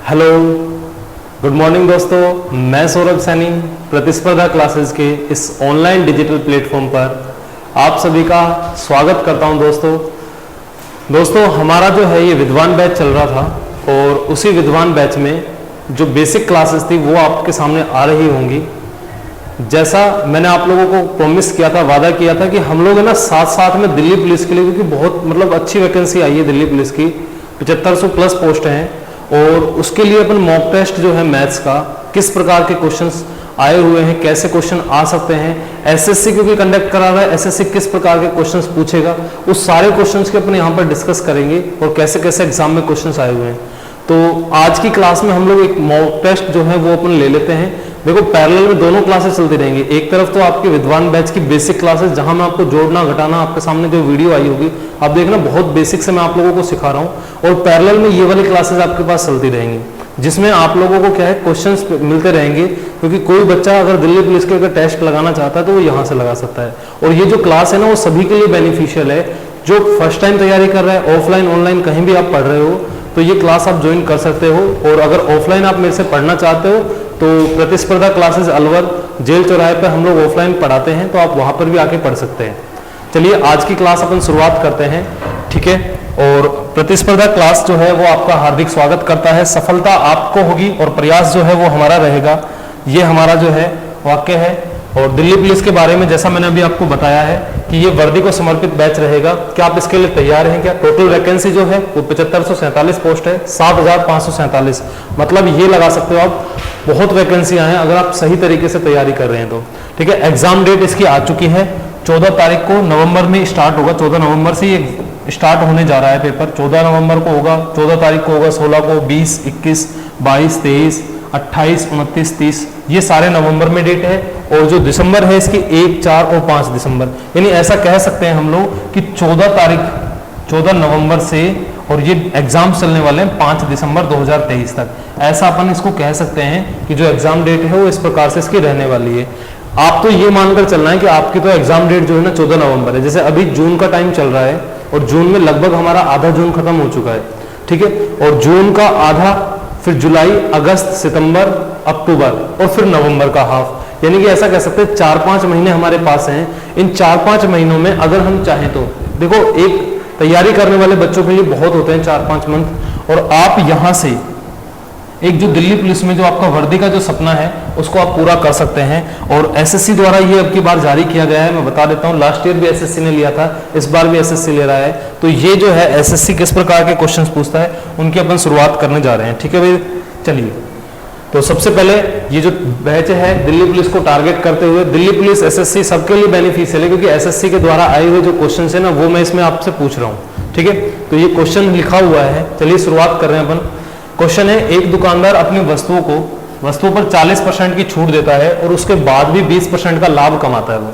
Hello, good morning दोस्तों। मैं सौरभ सैनी प्रतिस्पर्धा क्लासेस के इस ऑनलाइन डिजिटल प्लेटफॉर्म पर आप सभी का स्वागत करता हूं। दोस्तों हमारा जो है ये विद्वान बैच चल रहा था और उसी विद्वान बैच में जो बेसिक क्लासेस थी वो आपके सामने आ रही होंगी। जैसा मैंने आप लोगों को प्रॉमिस किया था, वादा किया था कि हम लोग है ना साथ साथ में दिल्ली पुलिस के लिए, क्योंकि बहुत अच्छी वैकेंसी आई है दिल्ली पुलिस की, 7500 प्लस पोस्ट हैं और उसके लिए अपन मॉक टेस्ट जो है मैथ्स का, किस प्रकार के क्वेश्चंस आए हुए हैं, कैसे क्वेश्चन आ सकते हैं, एसएससी क्योंकि कंडक्ट करा रहा है, एसएससी किस प्रकार के क्वेश्चंस पूछेगा, उस सारे क्वेश्चंस के अपन यहाँ पर डिस्कस करेंगे और कैसे कैसे एग्जाम में क्वेश्चंस आए हुए हैं। तो आज की क्लास में हम लोग एक मॉक टेस्ट जो है वो अपन ले लेते हैं। देखो पैरेलल में दोनों क्लासेस चलती रहेंगी। एक तरफ तो आपके विद्वान बैच की बेसिक क्लासेस जहां मैं आपको जोड़ना घटाना, आपके सामने जो वीडियो आई होगी आप देखना, बहुत बेसिक से मैं आप लोगों को सिखा रहा हूं, और पैरेलल में ये वाली क्लासेस आपके पास चलती रहेंगी जिसमें आप लोगों को क्या है क्वेश्चंस मिलते रहेंगे, क्योंकि कोई बच्चा अगर दिल्ली पुलिस के अगर टेस्ट लगाना चाहता है तो वो यहाँ से लगा सकता है। और ये जो क्लास है ना वो सभी के लिए बेनिफिशियल है। जो फर्स्ट टाइम तैयारी कर रहा है, ऑफलाइन ऑनलाइन कहीं भी आप पढ़ रहे हो तो ये क्लास आप ज्वाइन कर सकते हो। और अगर ऑफलाइन आप मेरे से पढ़ना चाहते हो तो प्रतिस्पर्धा क्लासेस अलवर जेल चौराहे पर हम लोग ऑफलाइन पढ़ाते हैं, तो आप वहां पर भी आके पढ़ सकते हैं। चलिए आज की क्लास अपन शुरुआत करते हैं, ठीक है। और प्रतिस्पर्धा क्लास जो है वो आपका हार्दिक स्वागत करता है। सफलता आपको होगी और प्रयास जो है वो हमारा रहेगा, ये हमारा जो है वाक्य है। और दिल्ली पुलिस के बारे में जैसा मैंने अभी आपको बताया है कि ये वर्दी को समर्पित बैच रहेगा। क्या आप इसके लिए तैयार हैं? क्या टोटल वैकेंसी जो है वो 7547 पोस्ट है, 7547, मतलब ये लगा सकते हो आप, बहुत वैकेंसियां हैं अगर आप सही तरीके से तैयारी कर रहे हैं तो, ठीक है। एग्जाम डेट इसकी आ चुकी है, 14 तारीख को नवंबर में स्टार्ट होगा। 14 नवंबर से ये स्टार्ट होने जा रहा है पेपर। 14 नवंबर को होगा, 14 तारीख को होगा, 16 को, 20, 21, 22, 23, 28, 29, 30, ये सारे नवंबर में डेट है। और जो दिसंबर है इसकी 1, 4 और 5 दिसंबर, यानी ऐसा कह सकते हैं हम लोग कि 14 नवंबर से, और ये एग्जाम चलने वाले हैं 5 दिसंबर 2023 तक। ऐसा अपन इसको कह सकते हैं कि जो एग्जाम डेट है वो इस प्रकार से इसकी रहने वाली है। आप तो ये मानकर चलना है कि आपकी तो एग्जाम डेट जो है ना 14 नवंबर है। जैसे अभी जून का टाइम चल रहा है और जून में लगभग हमारा आधा जून खत्म हो चुका है, ठीक है। और जून का आधा, फिर जुलाई, अगस्त, सितंबर, अक्टूबर और फिर नवंबर का हाफ, यानी कि ऐसा कह सकते हैं 4-5 महीने हमारे पास हैं। इन 4-5 महीनों में अगर हम चाहें तो, देखो एक तैयारी करने वाले बच्चों के लिए बहुत होते हैं 4-5 मंथ, और आप यहां से एक जो दिल्ली पुलिस में जो आपका वर्दी का जो सपना है उसको आप पूरा कर सकते हैं। और एसएससी द्वारा ये अब की बार जारी किया गया है, मैं बता देता हूँ, लास्ट ईयर भी एसएससी ने लिया था, इस बार भी एसएससी ले रहा है। तो ये जो है एसएससी किस प्रकार के क्वेश्चंस पूछता है उनकी अपन शुरुआत करने जा रहे हैं, ठीक है भाई। चलिए, तो सबसे पहले ये जो बैच है दिल्ली पुलिस को टारगेट करते हुए, दिल्ली पुलिस, एसएससी सबके लिए बेनिफिशियल है, क्योंकि एसएससी के द्वारा आए हुए जो क्वेश्चन है ना वो मैं इसमें आपसे पूछ रहा हूँ, ठीक है। तो ये क्वेश्चन लिखा हुआ है, चलिए शुरुआत कर रहे हैं अपन। क्वेश्चन है, एक दुकानदार अपनी वस्तुओं पर 40% की छूट देता है और उसके बाद भी 20% का लाभ कमाता है वो,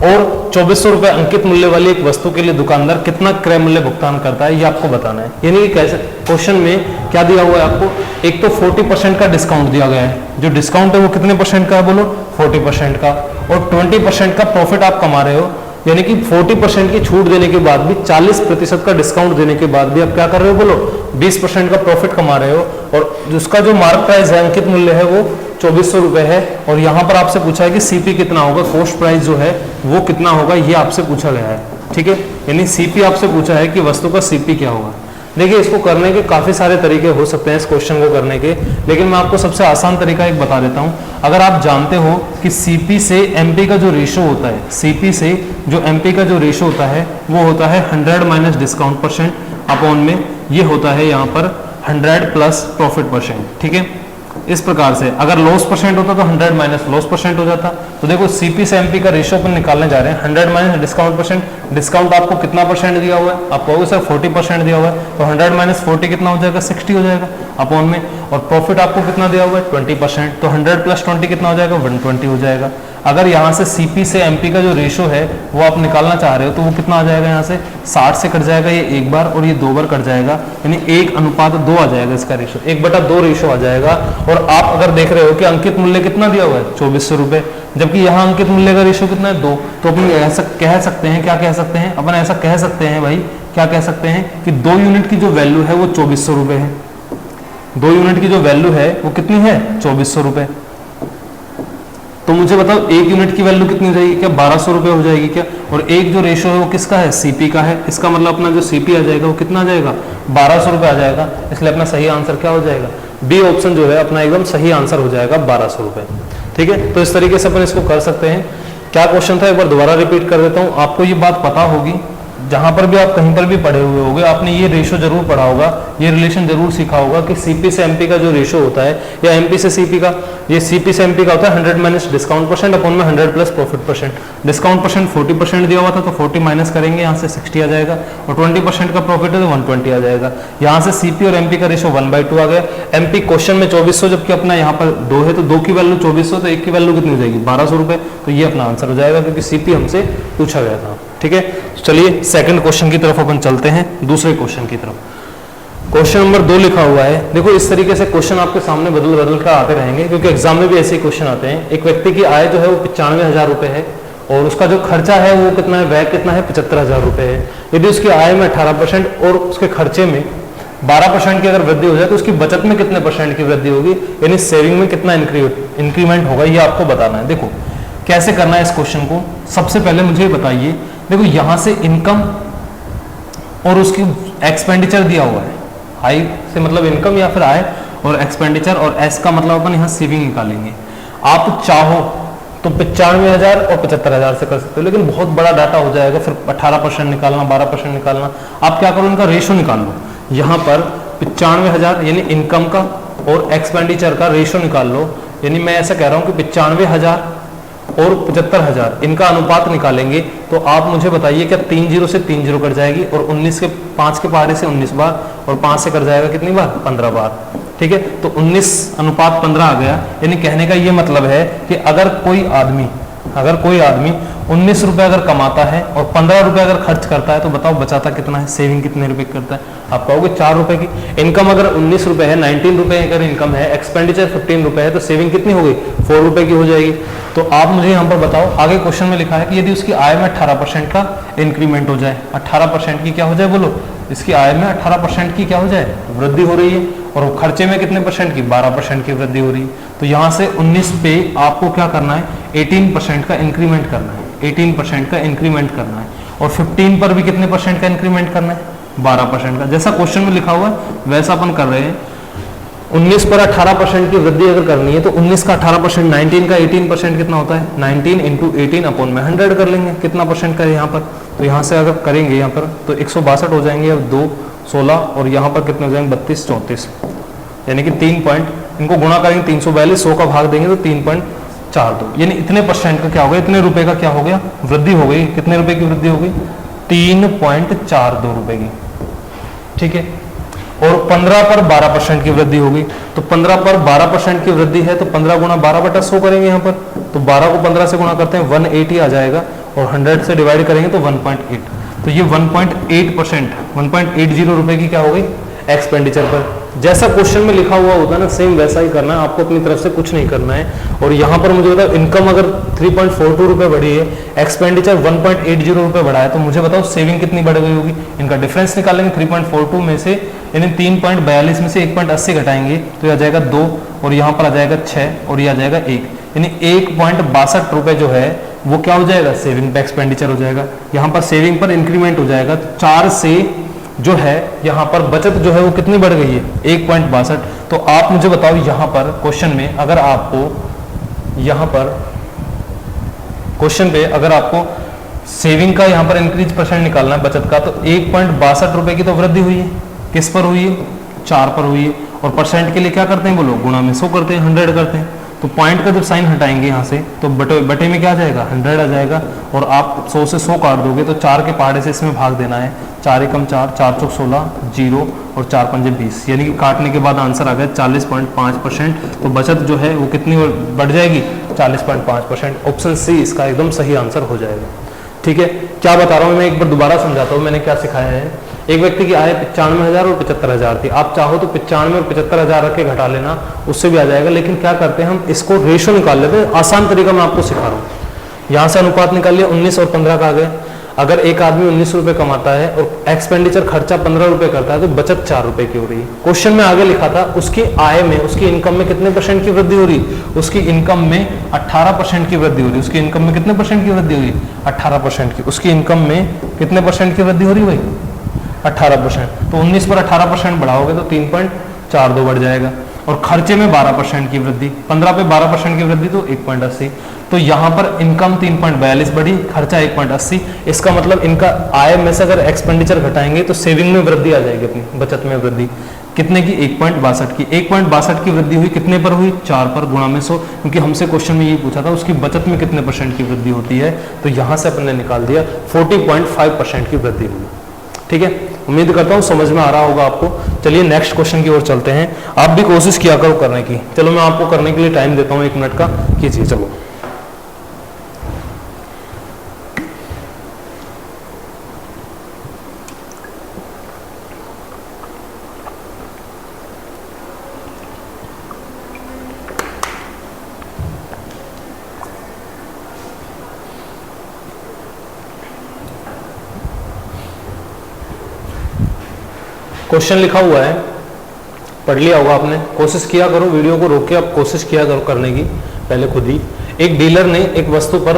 और 2400 रुपए अंकित मूल्य वाली एक वस्तु के लिए दुकानदार कितना क्रय मूल्य भुगतान करता है, ये आपको बताना है। यानी कि कैसे क्वेश्चन में क्या दिया हुआ है आपको, एक तो 40% का डिस्काउंट दिया गया है। जो डिस्काउंट है वो कितने परसेंट का है बोलो, 40% का, और 20% का प्रॉफिट आप कमा रहे हो, यानी कि 40% की छूट देने के बाद भी, 40% का डिस्काउंट देने के बाद भी आप क्या कर रहे हो बोलो, 20% का प्रॉफिट कमा रहे हो। और उसका जो मार्क प्राइस है, अंकित मूल्य है, वो 2400 रुपए है। और यहाँ पर आपसे पूछा है कि सीपी कितना होगा, कॉस्ट प्राइस जो है वो कितना होगा, ये आपसे पूछा गया है, ठीक है। यानी सीपी आपसे पूछा है कि वस्तु का सीपी क्या होगा। देखिए इसको करने के काफी सारे तरीके हो सकते हैं इस क्वेश्चन को करने के, लेकिन मैं आपको सबसे आसान तरीका एक बता देता हूं। अगर आप जानते हो कि सीपी से एमपी का जो रेशो होता है, सीपी से जो एमपी का जो रेशो होता है वो होता है 100 माइनस डिस्काउंट परसेंट अपॉन में, ये होता है यहाँ पर 100 प्लस प्रॉफिट परसेंट, ठीक है। इस प्रकार से अगर लॉस परसेंट होता तो 100 माइनस लॉस परसेंट हो जाता। तो देखो सीपी से एमपी का रेशियो अपन निकालने जा रहे हैं, 100 माइनस डिस्काउंट परसेंट। डिस्काउंट आपको कितना परसेंट दिया हुआ है, आप कहोगे सर 40% दिया हुआ है, तो 100 माइनस 40 कितना हो जाएगा, 60 हो जाएगा अपॉन में। और प्रॉफिट आपको कितना दिया हुआ है, 20%, तो 100 प्लस 20 कितना हो जाएगा, 120 हो जाएगा। अगर यहाँ से सीपी से एमपी का जो रेशो है वो आप निकालना चाह रहे हो तो वो कितना आ जाएगा, यहाँ से 60 से कट जाएगा ये एक बार और ये 2 बार कट जाएगा, यानी 1:2 आ जाएगा इसका रेशो, 1/2 रेशो आ जाएगा। और आप अगर देख रहे हो कि अंकित मूल्य कितना दिया हुआ है, 2400 रुपए, जबकि यहाँ अंकित मूल्य का रेशो कितना है, 2, तो अपन ऐसा कह सकते हैं, क्या कह सकते हैं अपन, ऐसा कह सकते हैं भाई, क्या कह सकते हैं कि 2 यूनिट की जो वैल्यू है वो 2400 रुपए है। 2 यूनिट की जो वैल्यू है वो कितनी है 2400 रुपए। तो मुझे बताओ 1 यूनिट की वैल्यू कितनी हो जाएगी, क्या 1200 रुपए हो जाएगी क्या। और एक जो रेशो है वो किसका है, सीपी का है। इसका मतलब अपना जो सीपी आ जाएगा वो कितना आ जाएगा, 1200 रुपए आ जाएगा। इसलिए अपना सही आंसर क्या हो जाएगा, बी ऑप्शन जो है अपना एकदम सही आंसर हो जाएगा 1200 रुपए। ठीक है, तो इस तरीके से अपन इसको कर सकते हैं। क्या क्वेश्चन था एक बार दोबारा रिपीट कर देता हूं, आपको ये बात पता होगी, जहां पर भी आप कहीं पर भी पढ़े हुए होंगे आपने ये रेशो जरूर पढ़ा होगा, ये रिलेशन जरूर सीखा होगा कि सीपी से एमपी का जो रेशो होता है या एमपी से सीपी का, ये सीपी से एमपी का होता है 100 माइनस डिस्काउंट परसेंट अपॉन में 100 plus profit percent. Discount percent 40% दिया हुआ था तो 40 माइनस करेंगे, यहाँ से 60 आ जाएगा, और 20% का प्रॉफिट है तो 120 आ जाएगा। यहाँ से सीपी और एमपी का रेशो 1/2 आ गया। एमपी क्वेश्चन में 2400 जबकि अपना यहाँ पर 2 है तो 2 की वैल्यू 2400 तो 1 की वैल्यू कितनी हो जाएगी 1200 रुपए। तो ये अपना आंसर हो जाएगा क्योंकि सीपी हमसे पूछा गया था। ठीक है, चलिए सेकंड क्वेश्चन की तरफ अपन चलते हैं, दूसरे क्वेश्चन की तरफ। क्वेश्चन नंबर 2 लिखा हुआ है। देखो इस तरीके से क्वेश्चन आपके सामने बदल बदल कर आते रहेंगे क्योंकि एग्जाम में भी ऐसे ही क्वेश्चन आते हैं। एक व्यक्ति की आय जो है वो 95,000 रुपए है और उसका जो खर्चा है वो कितना है, व्यय कितना है 75,000 रुपए है। यदि उसकी आय में 18% और उसके खर्चे में 12% की अगर वृद्धि हो जाए तो उसकी बचत में कितने परसेंट की वृद्धि होगी, यानी सेविंग में कितना इंक्रीमेंट होगा, ये आपको बताना है। देखो कैसे करना है इस क्वेश्चन को, सबसे पहले मुझे बताइए। देखो यहां से इनकम और उसकी एक्सपेंडिचर दिया हुआ है, आई से मतलब इनकम या फिर आय और एक्सपेंडिचर, और एस का मतलब अपन यहाँ सेविंग निकालेंगे। आप चाहो तो 95,000 और 75,000 से कर सकते हो, लेकिन बहुत बड़ा डाटा हो जाएगा, फिर 18% निकालना 12% निकालना। आप क्या करो, इनका रेशो निकाल लो। यहाँ पर 95,000 यानी इनकम का और एक्सपेंडिचर का रेशो निकाल लो, यानी मैं ऐसा कह रहा हूँ कि 95,000 और 75,000 इनका अनुपात निकालेंगे। तो आप मुझे बताइए क्या 3 0 से 3 0 कट जाएगी और 19 के 5 के पहाड़े से 19 बार और 5 से कट जाएगा कितनी बार, 15 बार। ठीक है, तो 19:15 आ गया। यानी कहने का ये मतलब है कि अगर कोई आदमी 19 रुपए अगर कमाता है और 15 रुपए अगर खर्च करता है तो बताओ बचाता कितना है, सेविंग कितने रुपए करता है। आप कहोगे 4 रुपए की। इनकम अगर 19 रुपए है, 19 रुपए अगर इनकम है, एक्सपेंडिचर 15 रुपए है तो सेविंग कितनी हो गई, 4 रुपए की हो जाएगी। तो आप मुझे यहाँ पर बताओ, आगे क्वेश्चन में लिखा है कि यदि उसकी आय में 18% का इंक्रीमेंट हो जाए, 18% की क्या हो जाए बोलो, इसकी आय में 18% की क्या हो जाए, वृद्धि हो रही है, और खर्चे में कितने परसेंट की, 12% की वृद्धि हो रही है। तो यहाँ से 19 पे आपको क्या करना है, 18% का इंक्रीमेंट करना है, 18% का इंक्रीमेंट करना है, और 15 पर भी कितने परसेंट का इंक्रीमेंट करना है, 12% का। जैसा क्वेश्चन में लिखा हुआ है वैसा अपन कर रहे हैं। 19 पर 18% की वृद्धि अगर करनी है तो 19 का 18%, 19 का 18% कितना होता है, 19 × 18 अपॉन में 100 कर लेंगे, कितना परसेंट का है यहाँ पर। तो यहाँ से अगर करेंगे यहाँ पर तो 162 हो जाएंगे, अब 2 16 और यहाँ पर कितने हो जाएंगे 32 34, यानी कि 3 पॉइंट, इनको गुणा करेंगे 342, 100 का भाग देंगे तो 3.42, यानी इतने परसेंट का क्या हो गया, इतने रुपए का क्या हो गया, वृद्धि हो गई। कितने रुपए की वृद्धि हो गई, 3.42 रुपए की। ठीक है, और 15 पर 12% की वृद्धि होगी। तो 15 पर 12% की वृद्धि है तो 15 गुणा 12/100 करेंगे यहाँ पर, तो 12 को 15 से गुणा करते हैं 180 आ जाएगा, और 100 से डिवाइड करेंगे तो 1.8, तो ये 1.8%, 1.80 रुपए की क्या हो गई एक्सपेंडिचर पर। जैसा क्वेश्चन में लिखा हुआ होता है ना, सेम वैसा ही करना है, आपको अपनी तरफ से कुछ नहीं करना है। और यहाँ पर मुझे बताओ, इनकम अगर 3.42 रुपए बढ़ी है, एक्सपेंडिचर 1.80 रुपए बढ़ा है, तो मुझे बताओ सेविंग कितनी बढ़ गई होगी। इनका डिफरेंस निकालेंगे, 3.42 में से यानी 3.42 में से 1.80 घटाएंगे तो यह आ जाएगा 2, और यहाँ पर आ जाएगा 6 और यह आ जाएगा 1, यानी 1.62 रुपए जो है वो क्या हो जाएगा, सेविंग पे एक्सपेंडिचर हो जाएगा। यहाँ पर सेविंग पर इंक्रीमेंट हो जाएगा, 4 से जो है यहाँ पर बचत जो है वो कितनी बढ़ गई है, 1.62। तो आप मुझे बताओ यहाँ पर क्वेश्चन में अगर आपको यहाँ पर क्वेश्चन पे अगर आपको सेविंग का यहाँ पर इंक्रीज परसेंट निकालना है बचत का, तो 1.62 रुपए की तो वृद्धि हुई है, किस पर हुई है, 4 पर हुई है। और परसेंट के लिए क्या करते हैं बोलो, गुणा में 100 करते हैं, 100 करते हैं। तो पॉइंट का जब साइन हटाएंगे यहाँ से तो बटे में क्या आ जाएगा, 100 आ जाएगा, और आप 100 से 100 काट दोगे तो 4 के पहाड़े से इसमें भाग देना है, 4 एकम 4, 4 चौक 16, 0 और 4 पंजे 20, यानी कि काटने के बाद आंसर आ गया 40.5%। तो बचत जो है वो कितनी बढ़ जाएगी, 40.5%। ऑप्शन सी इसका एकदम सही आंसर हो जाएगा। ठीक है, क्या बता रहा हूँ मैं एक बार दोबारा समझाता हूँ मैंने क्या सिखाया है। एक व्यक्ति की आय 95,000 और 75,000 थी, आप चाहो तो 95 और 75,000 रख के घटा लेना, उससे भी आ जाएगा। लेकिन क्या करते हैं हम इसको रेशो निकाल लेते हैं, आसान तरीका मैं आपको सिखा रहा हूँ। यहाँ से अनुपात निकाल लिया, 19 और 15 का आ गया। अगर एक आदमी 19 रुपए कमाता है और एक्सपेंडिचर खर्चा 15 रुपए करता है तो बचत 4 रुपए की हो रही है। क्वेश्चन में आगे लिखा था उसकी आय में, उसकी इनकम में कितने % की वृद्धि हो रही, उसकी इनकम में 18% की वृद्धि हो रही। उसकी इनकम में कितने % की वृद्धि हो रही, 18% की। उसकी इनकम में कितने % की वृद्धि हो रही भाई, 18%। तो 19 पर 18% बढ़ाओगे तो 3.42 बढ़ जाएगा। और खर्चे में 12% की वृद्धि, 15 पे 12% की वृद्धि तो 1.80। तो यहाँ पर इनकम 3.42 बढ़ी, खर्चा 1.80। इसका मतलब इनका आय में से अगर एक्सपेंडिचर घटाएंगे तो सेविंग में वृद्धि आ जाएगी, अपनी बचत में वृद्धि कितने की, 1.62 की। 1.62 की वृद्धि हुई, कितने पर हुई, 4 पर, गुणा में 100, क्योंकि हमसे क्वेश्चन में यही पूछा था उसकी बचत में कितने % की वृद्धि होती है। तो यहाँ से अपन ने निकाल दिया 40.5% की वृद्धि हुई। ठीक है, उम्मीद करता हूँ समझ में आ रहा होगा आपको। चलिए नेक्स्ट क्वेश्चन की ओर चलते हैं। आप भी कोशिश किया करो करने की। चलो मैं आपको करने के लिए टाइम देता हूँ 1 मिनट का, कीजिए। चलो क्वेश्चन लिखा हुआ है, पढ़ लिया होगा आपने, कोशिश किया करो, वीडियो को रोक के आप कोशिश किया करो करने की पहले खुद ही। एक डीलर ने एक वस्तु पर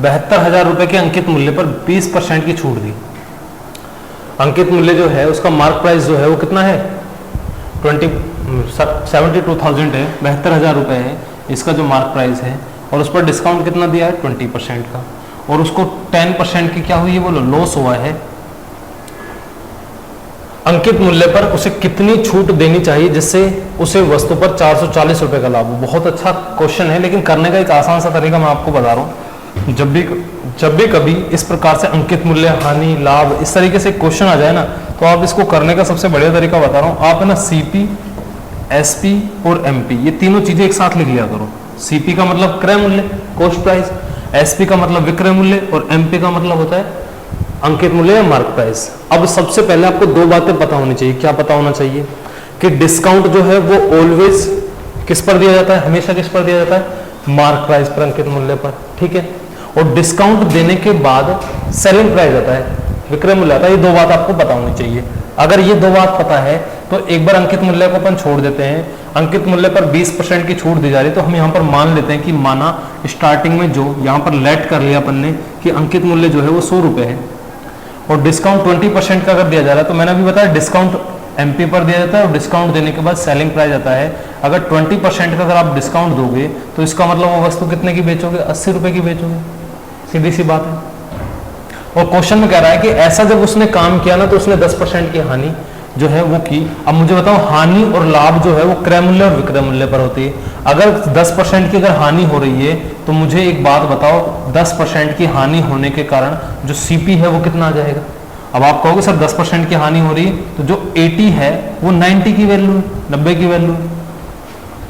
72,000 रुपए के अंकित मूल्य पर 20% की छूट दी। अंकित मूल्य जो है उसका मार्क प्राइस जो है वो कितना है, 72,000 है, 72,000 रुपए है इसका जो मार्क प्राइस है। और उस पर डिस्काउंट कितना दिया है, 20% का। और उसको 10% की क्या हुई है बोलो, लॉस हुआ है। अंकित मूल्य पर उसे कितनी छूट देनी चाहिए जिससे उसे वस्तु पर 440 रुपए का लाभ हो। बहुत अच्छा क्वेश्चन है, लेकिन करने का एक आसान सा तरीका मैं आपको बता रहा हूँ। जब भी कभी इस प्रकार से अंकित मूल्य, हानि, लाभ, इस तरीके से क्वेश्चन आ जाए ना, तो आप इसको करने का सबसे बढ़िया तरीका बता रहा हूँ। आप है ना सीपी, एसपी और एमपी, ये तीनों चीजें एक साथ लिख लिया करो। सीपी का मतलब क्रय मूल्य, कॉस्ट प्राइस, एसपी का मतलब विक्रय मूल्य, और एमपी का मतलब होता है अंकित मूल्य या मार्क प्राइस। अब सबसे पहले आपको 2 बातें पता होनी चाहिए। क्या पता होना चाहिए कि डिस्काउंट जो है वो ऑलवेज किस पर दिया जाता है, हमेशा किस पर दिया जाता है, मार्क प्राइस पर, अंकित मूल्य पर। ठीक है, और डिस्काउंट देने के बाद सेलिंग प्राइस आता है, विक्रय मूल्य आता है। ये 2 बात आपको पता होनी चाहिए। अगर ये 2 बात पता है तो एक बार अंकित मूल्य को अपन छोड़ देते हैं। अंकित मूल्य पर 20% की छूट दी जा रही है, तो हम यहाँ पर मान लेते हैं कि माना स्टार्टिंग में जो यहाँ पर लेट कर लिया अपन ने कि अंकित मूल्य जो है वो 100 रुपए है, और डिस्काउंट 20% का अगर दिया जा रहा है, तो मैंने अभी बताया डिस्काउंट एमपी पर दिया जाता है और डिस्काउंट देने के बाद सेलिंग प्राइस आता है। अगर 20% का अगर आप डिस्काउंट दोगे तो इसका मतलब वो वस्तु कितने की बेचोगे, 80 रुपए की बेचोगे, सीधी सी बात है। और क्वेश्चन में कह रहा है कि ऐसा जब उसने काम किया ना तो उसने 10% की हानि जो है वो की। अब मुझे बताओ हानि और लाभ जो है वो क्रय मूल्य और विक्रय मूल्य पर होती है। अगर 10% की अगर हानि हो रही है तो मुझे एक बात बताओ, 10% की हानि होने के कारण जो सीपी है वो कितना आ जाएगा। अब आप कहोगे सर 10% की हानि हो रही है तो जो 80 है वो 90 की वैल्यू है, 90 की वैल्यू है,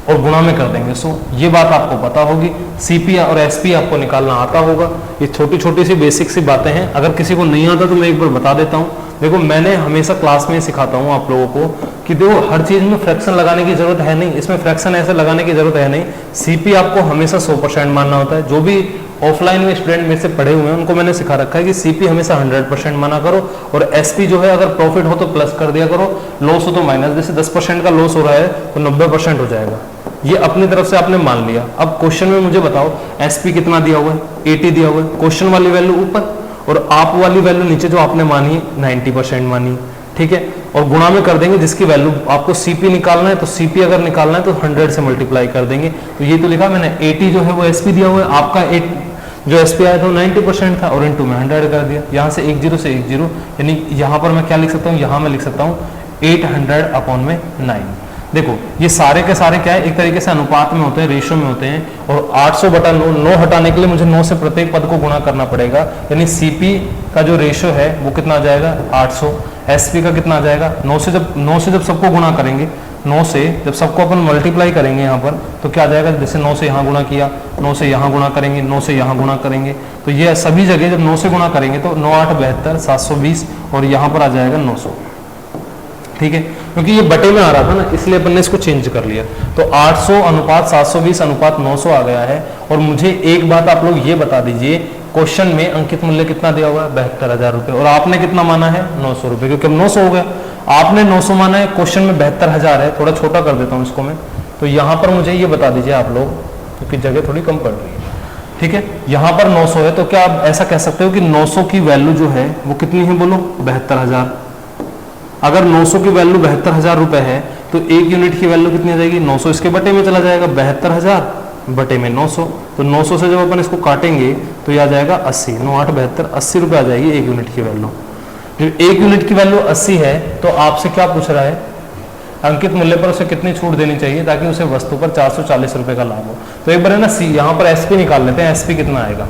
और गुणा में कर देंगे 100। ये बात आपको पता होगी। सीपी और एसपी आपको निकालना आता होगा। ये छोटी छोटी सी बेसिक सी बातें हैं। अगर किसी को नहीं आता तो मैं एक बार बता देता हूँ। देखो मैंने हमेशा क्लास में सिखाता हूँ आप लोगों को कि देखो हर चीज में फ्रैक्शन लगाने की जरूरत है नहीं, इसमें फ्रैक्शन ऐसे लगाने की जरूरत है नहीं। सीपी आपको हमेशा 100% मानना होता है। जो भी ऑफलाइन में स्टूडेंट मेरे से पढ़े हुए हैं उनको मैंने सिखा रखा है कि सीपी हमेशा 100% माना करो, और एसपी जो है अगर प्रॉफिट हो तो प्लस कर दिया करो, लॉस हो तो माइनस। जैसे 10% का लॉस हो रहा है तो 90% हो जाएगा। ये अपनी तरफ से आपने मान लिया। अब क्वेश्चन में मुझे बताओ एसपी कितना दिया हुआ है, 80 दिया हुआ है, क्वेश्चन वाली वैल्यू ऊपर और आप वाली वैल्यू नीचे जो आपने मानी 90% मानी। ठीक है, और गुणा में कर देंगे जिसकी वैल्यू आपको सीपी निकालना है, तो सीपी अगर निकालना है तो 100 से मल्टीप्लाई कर देंगे। तो ये तो लिखा मैंने 80 जो है वो एसपी दिया हुआ है, आपका जो एसपी आया था 90% था, और इनटू में 100 कर दिया। यहाँ से 10 से 10, यानी यहाँ पर मैं क्या लिख सकता हूँ, यहाँ मैं लिख सकता हूँ 800/9। देखो ये सारे के सारे क्या है, एक तरीके से अनुपात में होते हैं, रेशो में होते हैं। और 800/9 हटाने के लिए मुझे 9 से प्रत्येक पद को गुणा करना पड़ेगा, यानी सीपी का जो रेशो है वो कितना आ जाएगा 800, एसपी का कितना आ जाएगा 9 से जब सबको गुणा करेंगे, 9 से जब सबको अपन मल्टीप्लाई करेंगे यहाँ पर तो क्या आ जाएगा, जैसे 9 से यहाँ गुणा किया, 9 से यहाँ गुणा करेंगे, 9 से यहाँ गुणा करेंगे, तो ये सभी जगह जब 9 से गुणा करेंगे तो 9 8 72 720, और यहाँ पर आ जाएगा 900। ठीक है, क्योंकि ये बटे में आ रहा था ना इसलिए अपन ने इसको चेंज कर लिया। तो 800 अनुपात 720 अनुपात 900 आ गया है। और मुझे एक बात आप लोग ये बता दीजिए, क्वेश्चन में अंकित मूल्य कितना दिया हुआ है 72,000 रुपए, और आपने कितना माना है 900 रुपए, क्योंकि अब 900 हो गया, आपने 900 माना है, क्वेश्चन में 72,000 है। थोड़ा छोटा कर देता हूं इसको मैं, तो यहां पर मुझे ये बता दीजिए आप लोग, क्योंकि जगह थोड़ी कम पड़ रही है, ठीक है। यहां पर 900 है, तो क्या आप ऐसा कह सकते हो कि 900 की वैल्यू जो है वो कितनी है, बोलो 72,000। अगर 900 की वैल्यू 72,000 रुपए है तो 1 यूनिट की वैल्यू कितनी आ जाएगी, 900 इसके बटे में चला जाएगा, 72,000 बटे में 900, तो 900 से जब अपन इसको काटेंगे तो ये आ जाएगा 80, 9 8 72, 80 रुपए आ जाएगी 1 यूनिट की वैल्यू। जब 1 यूनिट की वैल्यू 80 है तो आपसे क्या पूछ रहा है, अंकित मूल्य पर उसे कितनी छूट देनी चाहिए ताकि उसे वस्तु पर 440 रुपए का लाभ हो। तो एक बार है ना यहाँ पर एसपी निकाल लेते हैं, एसपी कितना आएगा,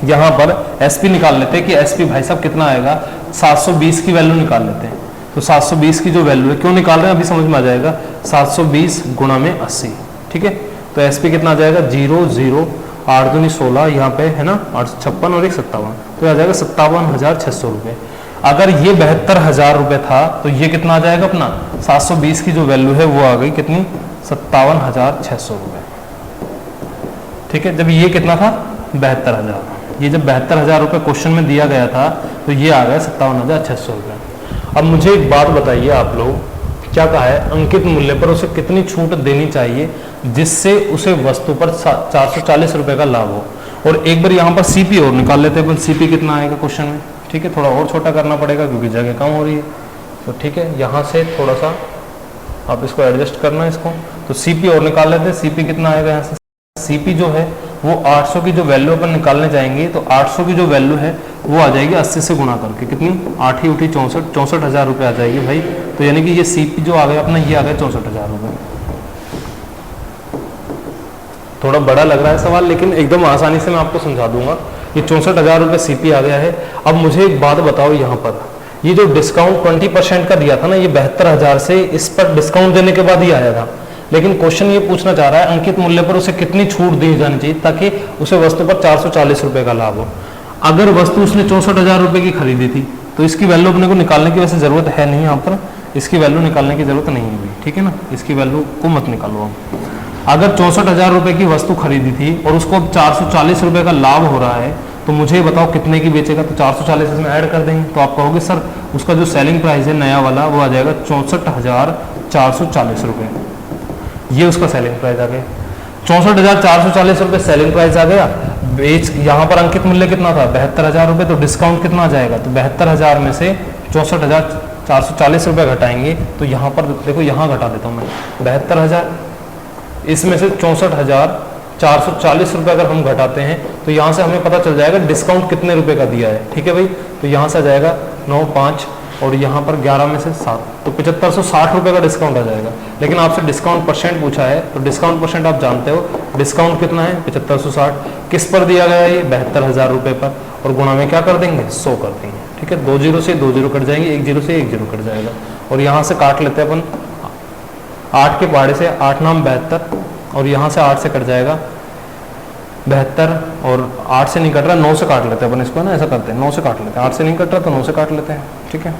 यहाँ पर एसपी निकाल लेते हैं कि एसपी भाई साहब कितना आएगा, 720 की वैल्यू निकाल लेते हैं। तो 720 की जो वैल्यू है, क्यों निकाल रहे हैं अभी समझ में आ जाएगा, 720 गुणा में 80, ठीक है। तो एसपी कितना आ जाएगा, 0 0 8 दूनी 16, यहाँ पे है ना 856 और 1 57, तो आ जाएगा 57,600 रुपये। अगर ये 72,000 रुपये था तो ये कितना आ जाएगा अपना, 720 की जो वैल्यू है वो आ गई कितनी, 57,600 रुपये, ठीक है। जब ये कितना था 72,000, ये जब 72,000 रुपये क्वेश्चन में दिया गया था तो ये आ गया 57,600 रुपये। अब मुझे एक बात बताइए आप लोग, क्या कहा है, अंकित मूल्य पर उसे कितनी छूट देनी चाहिए जिससे उसे वस्तु पर 440 रुपये का लाभ हो। और एक बार यहाँ पर सीपी और निकाल लेते हैं, सीपी कितना आएगा क्वेश्चन में, ठीक है। थोड़ा और छोटा करना पड़ेगा क्योंकि जगह कम हो रही है, तो ठीक है, यहाँ से थोड़ा सा आप इसको एडजस्ट करना है इसको। तो सीपी और निकाल लेते हैं, सीपी कितना आएगा यहाँ से, सीपी जो है वो 800 की जो वैल्यू अपन निकालने जाएंगे तो 800 की जो वैल्यू है वो आ जाएगी 80 से गुणा करके, कितनी 8 ही उठी 64,000 रुपये आ जाएगी भाई। तो यानी कि ये सीपी जो आ गया अपना, ये आ गया 64,000 रुपये। थोड़ा बड़ा लग रहा है सवाल, लेकिन एकदम आसानी से मैं आपको समझा दूंगा। ये 64,000 रुपये सीपी आ गया है। अब मुझे एक बात बताओ, यहाँ पर ये जो डिस्काउंट 20% का दिया था ना, ये 72,000 से इस पर डिस्काउंट देने के बाद ही आया था, लेकिन क्वेश्चन ये पूछना चाह रहा है अंकित मूल्य पर उसे कितनी छूट दी जानी चाहिए ताकि उसे वस्तु पर 440 रुपये का लाभ हो। अगर वस्तु उसने 64,000 रुपये की खरीदी थी तो इसकी वैल्यू अपने को निकालने की वैसे जरूरत है नहीं, यहाँ पर इसकी वैल्यू निकालने की जरूरत नहीं है, ठीक है ना, इसकी वैल्यू को मत निकालो। अगर 64,000 रुपये की वस्तु खरीदी थी और उसको अब 440 रुपये का लाभ हो रहा है, तो मुझे बताओ कितने की बेचेगा। तो 440 इसमें ऐड कर देंगे तो आप कहोगे सर उसका जो सेलिंग प्राइस है नया वाला वो आ जाएगा 64,440 रुपये, ये उसका सेलिंग प्राइस आ गया। 64,440 रुपये सेलिंग प्राइस आ गया। बेच यहाँ पर अंकित मूल्य कितना था 72,000 रुपये, तो डिस्काउंट कितना आ जाएगा, तो 72,000 में से 64,440 रुपये घटाएंगे। तो यहाँ पर देखो, यहाँ घटा देता हूँ मैं 72,000, इसमें से 64,440 रुपये अगर हम घटाते हैं तो यहाँ से हमें पता चल जाएगा डिस्काउंट कितने रुपए का दिया है, ठीक है भाई। तो यहाँ से आ जाएगा 9 5 और यहाँ पर 11 में से 7, तो 7560 रुपये का डिस्काउंट आ जाएगा। लेकिन आपसे डिस्काउंट परसेंट पूछा है, तो डिस्काउंट परसेंट आप जानते हो, डिस्काउंट कितना है 7560, किस पर दिया गया है ये 72,000 रुपये पर, और गुणा में क्या कर देंगे 100 कर देंगे, ठीक है। 2 0 से 2 0 कट जाएंगे, 1 0 से 1 0 कट जाएगा, और यहाँ से काट लेते हैं अपन 8 के पहाड़े से 8 नाम 72, और यहाँ से 8 से कट जाएगा 72, और 8 से नहीं कट रहा 9 से काट लेते हैं अपन इसको, ना ऐसा करते हैं 9 से काट लेते हैं, 8 से नहीं कट रहा तो 9 से काट लेते हैं, ठीक है।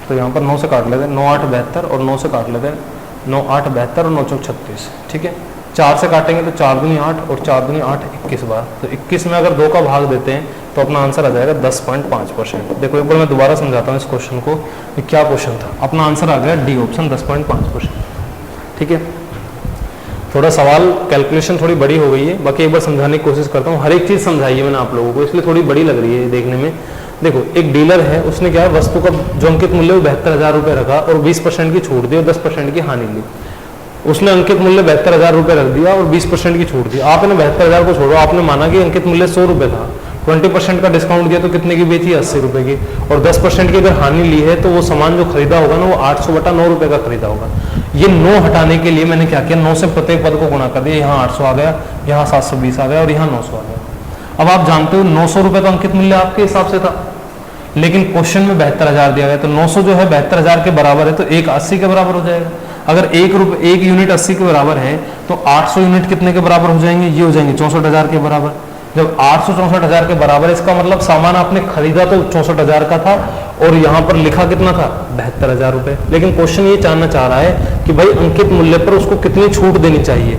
तो यहाँ पर 9 से काट लेते हैं, 9 8 72 और 9 से काट लेते हैं 9 8 72 और 9 4 36, ठीक है। 4 से काटेंगे तो 4 दूनी 8 और 4 दूनी 8 21 बार, तो 21 में अगर 2 का भाग देते हैं तो अपना आंसर आ जाएगा 10.5%। देखो एक बार मैं दोबारा समझाता हूँ इस क्वेश्चन को, क्या क्वेश्चन था, अपना आंसर आ गया डी ऑप्शन 10.5%, ठीक है। थोड़ा सवाल कैलकुलेशन थोड़ी बड़ी हो गई है, बाकी एक बार समझाने की कोशिश करता हूँ। हर एक चीज़ समझाई है मैंने आप लोगों को, इसलिए थोड़ी बड़ी लग रही है देखने में। देखो एक डीलर है, उसने क्या है वस्तु का जो अंकित मूल्य वो 72,000 रुपये रखा और 20% की छूट दी और 10% की हानि ली। उसने अंकित मूल्य 72,000 रुपये रख दिया और 20% की छूट दी। आपने 72,000 को छोड़ो, आपने माना कि अंकित मूल्य 100 रुपये था, 20% का डिस्काउंट दिया तो कितने की बेची 80 रुपये की, और 10% की अगर हानि ली है तो वो सामान जो खरीदा होगा ना वो 800/9 रुपये का खरीदा होगा। ये 9 हटाने के लिए मैंने क्या किया, 9 से प्रत्येक पद को गुणा कर दिया, यहाँ 800 आ गया, यहाँ 720 आ गया और यहाँ 900 आ गया। अब आप जानते हो 900 रुपये का अंकित मूल्य आपके हिसाब से था, लेकिन क्वेश्चन में 72,000 दिया गया, तो 900 जो है 72,000 के बराबर है, तो 1 80 के बराबर हो जाएगा। अगर 1 यूनिट 80 के बराबर है तो 800 यूनिट कितने के बराबर हो जाएंगे, ये हो जाएंगे 64,000 के बराबर। जब 800 64,000 के बराबर, इसका मतलब सामान आपने खरीदा तो 64,000 का था और यहाँ पर लिखा कितना था 72,000 रुपये। लेकिन क्वेश्चन ये जानना चाह रहा है कि भाई अंकित मूल्य पर उसको कितनी छूट देनी चाहिए,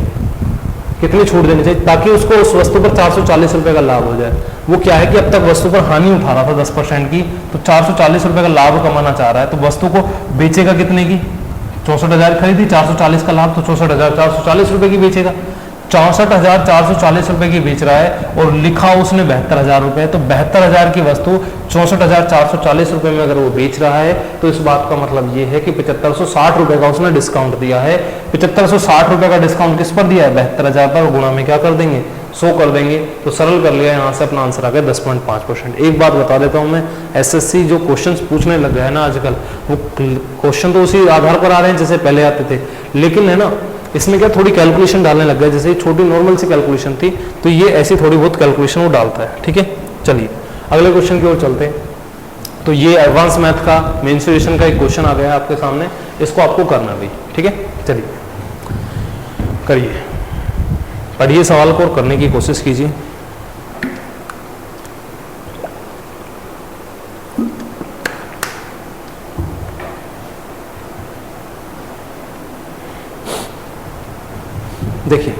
कितनी छूट देनी चाहिए ताकि उसको उस वस्तु पर 440 रुपये का लाभ हो जाए। वो क्या है कि अब तक वस्तु पर हानि उठा रहा था 10% की, तो 440 रुपए का लाभ कमाना चाह रहा है, तो वस्तु को बेचेगा कितने की? 64,000 खरीदी, 440 का लाभ, तो 64,440 रुपए की बेचेगा। 64,440 रुपए की बेच रहा है और लिखा उसने 72,000 रुपए, तो 72,000 की वस्तु 64,440 रुपए में अगर वो बेच रहा है, तो इस बात का मतलब ये है कि 7,560 रुपए का उसने डिस्काउंट दिया है। 7,560 रुपए का डिस्काउंट किस पर दिया है? 72,000 पर, गुणा में क्या कर देंगे? 100 कर देंगे, तो सरल कर लिया, यहाँ से अपना आंसर आ गया 10.5%। एक बात बता देता हूँ मैं, एसएससी जो क्वेश्चंस पूछने लग गया है ना आजकल, वो क्वेश्चन तो उसी आधार पर आ रहे हैं जैसे पहले आते थे, लेकिन है ना इसमें क्या थोड़ी कैलकुलेशन डालने लग गया। जैसे छोटी नॉर्मल सी कैलकुलेशन थी, तो ये ऐसी थोड़ी बहुत कैलकुलेशन वो डालता है। ठीक है, चलिए अगले क्वेश्चन की ओर चलते हैं। तो ये एडवांस मैथ का मेंसुरेशन का एक क्वेश्चन आ गया है आपके सामने, इसको आपको करना भी। ठीक है, चलिए करिए, पढ़िए सवाल को और करने की कोशिश कीजिए। देखिए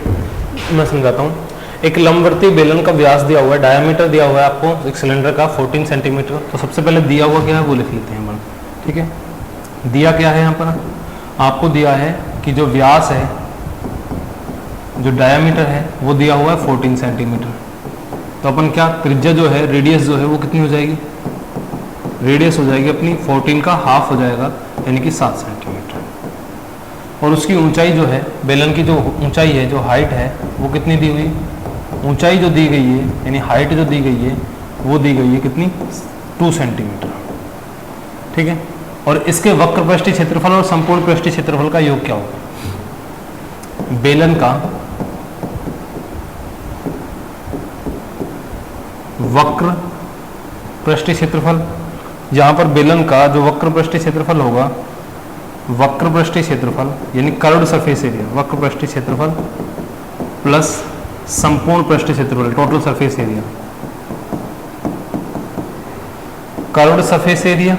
मैं समझाता हूँ। एक लंबवर्ती बेलन का व्यास दिया हुआ है, डायामीटर दिया हुआ है आपको एक सिलेंडर का 14 सेंटीमीटर। तो सबसे पहले दिया हुआ क्या है वो लिख लेते हैं अपन। ठीक है, दिया क्या है यहाँ पर आपको? दिया है कि जो व्यास है, जो डायामीटर है वो दिया हुआ है 14 सेंटीमीटर। तो अपन क्या, त्रिज्या जो है, रेडियस जो है वो कितनी हो जाएगी? रेडियस हो जाएगी अपनी 14 का हाफ हो जाएगा, यानी कि 7 सेंटीमीटर। और उसकी ऊंचाई जो है, बेलन की जो ऊंचाई है, जो हाइट है, वो कितनी दी हुई? ऊंचाई जो दी गई है, यानी हाइट जो दी गई है, वो दी गई है कितनी? 2 सेंटीमीटर। ठीक है, और इसके वक्र पृष्ठीय क्षेत्रफल और संपूर्ण पृष्ठीय क्षेत्रफल का योग क्या होगा? बेलन का वक्र पृष्ठीय क्षेत्रफल, यहां पर बेलन का जो वक्र पृष्ठीय क्षेत्रफल होगा, वक्र पृष्ठीय क्षेत्रफल यानी कर्व्ड सरफेस एरिया, वक्र पृष्ठीय क्षेत्रफल प्लस संपूर्ण पृष्ठीय क्षेत्रफल, total surface area, curved surface area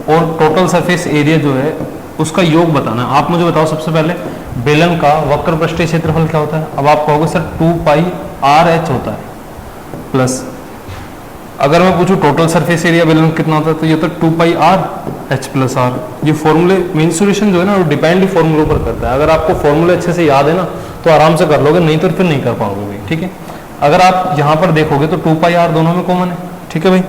और टोटल सरफेस एरिया जो है उसका योग बताना है। आप मुझे बताओ सबसे पहले, बेलन का वक्र पृष्ठीय क्षेत्रफल क्या होता है? अब आप कहोगे सर 2πr/h होता है, प्लस अगर मैं पूछूं टोटल सरफेस एरिया बेलन कितना होता है, तो ये तो 2πr/h + r। ये फॉर्मूले मेंसुरेशन जो है ना वो डिपेंड ही फॉर्मूले पर करता है। अगर आपको फॉर्मूले अच्छे से याद है ना तो आराम से कर लोगे, नहीं तो फिर नहीं कर पाओगे। ठीक है, अगर आप यहाँ पर देखोगे तो 2πr दोनों में कॉमन है। ठीक है भाई,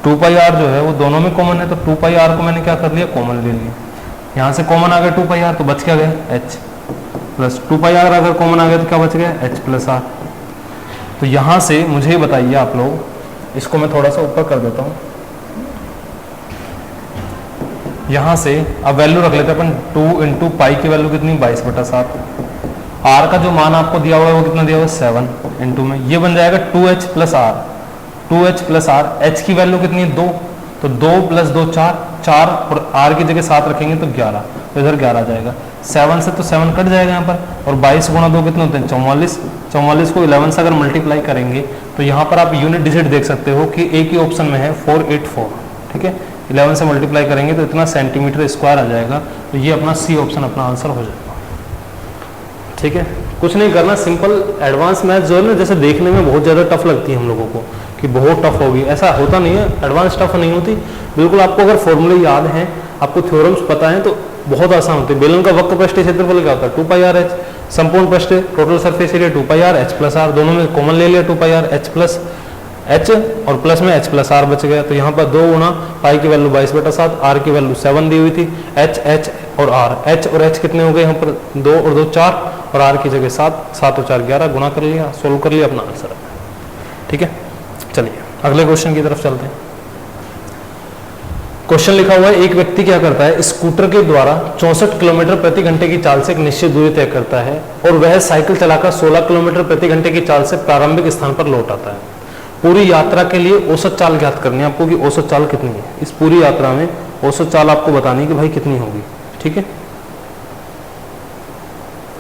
2πr जो है वो दोनों में कॉमन है, तो 2πr को मैंने क्या कर लिया? कॉमन ले लिया। यहाँ से कॉमन आ गया 2πr, तो बच क्या गया? h प्लस 2πr अगर कॉमन आ गया तो क्या बच गया? h + r। तो यहाँ से मुझे बताइए आप लोग, इसको मैं थोड़ा सा ऊपर कर देता हूँ। यहाँ से अब वैल्यू रख लेते हैं अपन, 2 × पाई की वैल्यू कितनी? 22/7। r का जो मान आपको दिया हुआ है वो कितना दिया हुआ है? 7 इंटू में ये बन जाएगा 2h + r। 2h + r, h की वैल्यू कितनी है? 2, तो 2 + 2 4, 4 और r की जगह 7 रखेंगे तो 11, तो इधर 11 आ जाएगा। 7 से तो 7 कट जाएगा यहाँ पर, और 22 × 2 कितने होते हैं? 44। 44 को 11 से अगर मल्टीप्लाई करेंगे तो यहाँ पर आप यूनिट डिजिट देख सकते हो कि एक ही ऑप्शन में है 484। ठीक है, 11 से मल्टीप्लाई करेंगे तो इतना सेंटीमीटर स्क्वायर आ जाएगा। तो ये अपना सी ऑप्शन अपना आंसर हो जाएगा। ठीक है, कुछ नहीं करना, सिंपल एडवांस मैथ जो है ना, जैसे देखने में बहुत ज़्यादा टफ लगती है हम लोगों को कि बहुत टफ होगी, ऐसा होता नहीं है। एडवांस टफ नहीं होती बिल्कुल। आपको अगर फॉर्मूले याद हैं, आपको थ्योरम्स पता है तो बहुत आसान होती है। बेलन का वक्र पृष्ठीय क्षेत्रफल क्या होता है? 2πr/h। संपूर्ण पृष्ठीय total surface area 2πr/h + r, दोनों में कॉमन ले लिया 2πr/h + h और प्लस में h + r बच गया। तो यहाँ पर 2 × पाई की वैल्यू 22/7, r की वैल्यू 7 दी हुई थी, h और r, h और h कितने हो गए यहाँ पर? 2 और 2 4, और r की जगह 7, 7 और 4 11, गुना कर लिया, सोल्व कर लिया, अपना आंसर। ठीक है, चलिए अगले क्वेश्चन की तरफ चलते हैं। क्वेश्चन लिखा हुआ है, एक व्यक्ति क्या करता है? स्कूटर के द्वारा 64 किलोमीटर प्रति घंटे की चाल से एक निश्चित दूरी तय करता है और वह साइकिल चलाकर 16 किलोमीटर प्रति घंटे की चाल से प्रारंभिक स्थान पर लौट आता है। पूरी यात्रा के लिए औसत चाल ज्ञात करनी है आपको कि औसत चाल कितनी है। इस पूरी यात्रा में औसत चाल आपको बतानी है कि भाई कितनी होगी। ठीक है,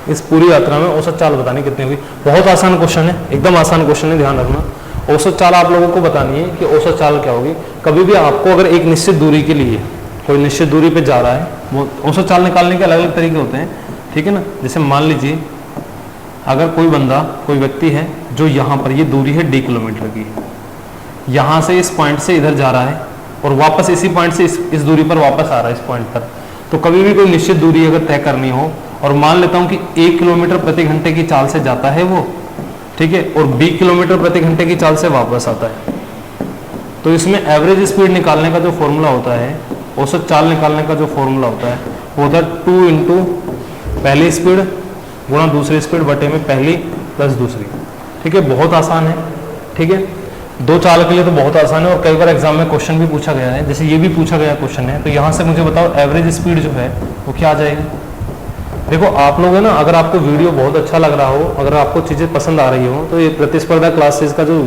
इस पूरी यात्रा में औसत चाल बतानी कितनी होगी। बहुत आसान क्वेश्चन है, एकदम आसान क्वेश्चन है, ध्यान रखना। औसत चाल आप लोगों को बतानी है कि औसत चाल क्या होगी। कभी भी आपको अगर एक निश्चित दूरी के लिए, कोई निश्चित दूरी पे जा रहा है, वो औसत चाल निकालने के अलग अलग तरीके होते हैं। ठीक है ना, जैसे मान लीजिए अगर कोई बंदा, कोई व्यक्ति है जो यहाँ पर, ये दूरी है d किलोमीटर की, यहाँ से इस पॉइंट से इधर जा रहा है और वापस इसी पॉइंट से इस दूरी पर वापस आ रहा है इस पॉइंट पर। तो कभी भी कोई निश्चित दूरी अगर तय करनी हो और मान लेता हूँ कि 1 किलोमीटर प्रति घंटे की चाल से जाता है वो, ठीक है, और 20 किलोमीटर प्रति घंटे की चाल से वापस आता है, तो इसमें एवरेज स्पीड निकालने का जो फॉर्मूला होता है, औसत चाल निकालने का जो फॉर्मूला होता है वो होता है 2 इंटू पहली स्पीड गुणा दूसरी स्पीड बटे में पहली प्लस दूसरी। ठीक है, बहुत आसान है। ठीक है, दो चाल के लिए तो बहुत आसान है और कई बार एग्जाम में क्वेश्चन भी पूछा गया है, जैसे ये भी पूछा गया क्वेश्चन है। तो यहाँ से मुझे बताओ एवरेज स्पीड जो है वो क्या आ जाएगी। देखो आप लोग है ना, अगर आपको वीडियो बहुत अच्छा लग रहा हो, अगर आपको चीज़ें पसंद आ रही हो, तो ये प्रतिस्पर्धा क्लासेस का जो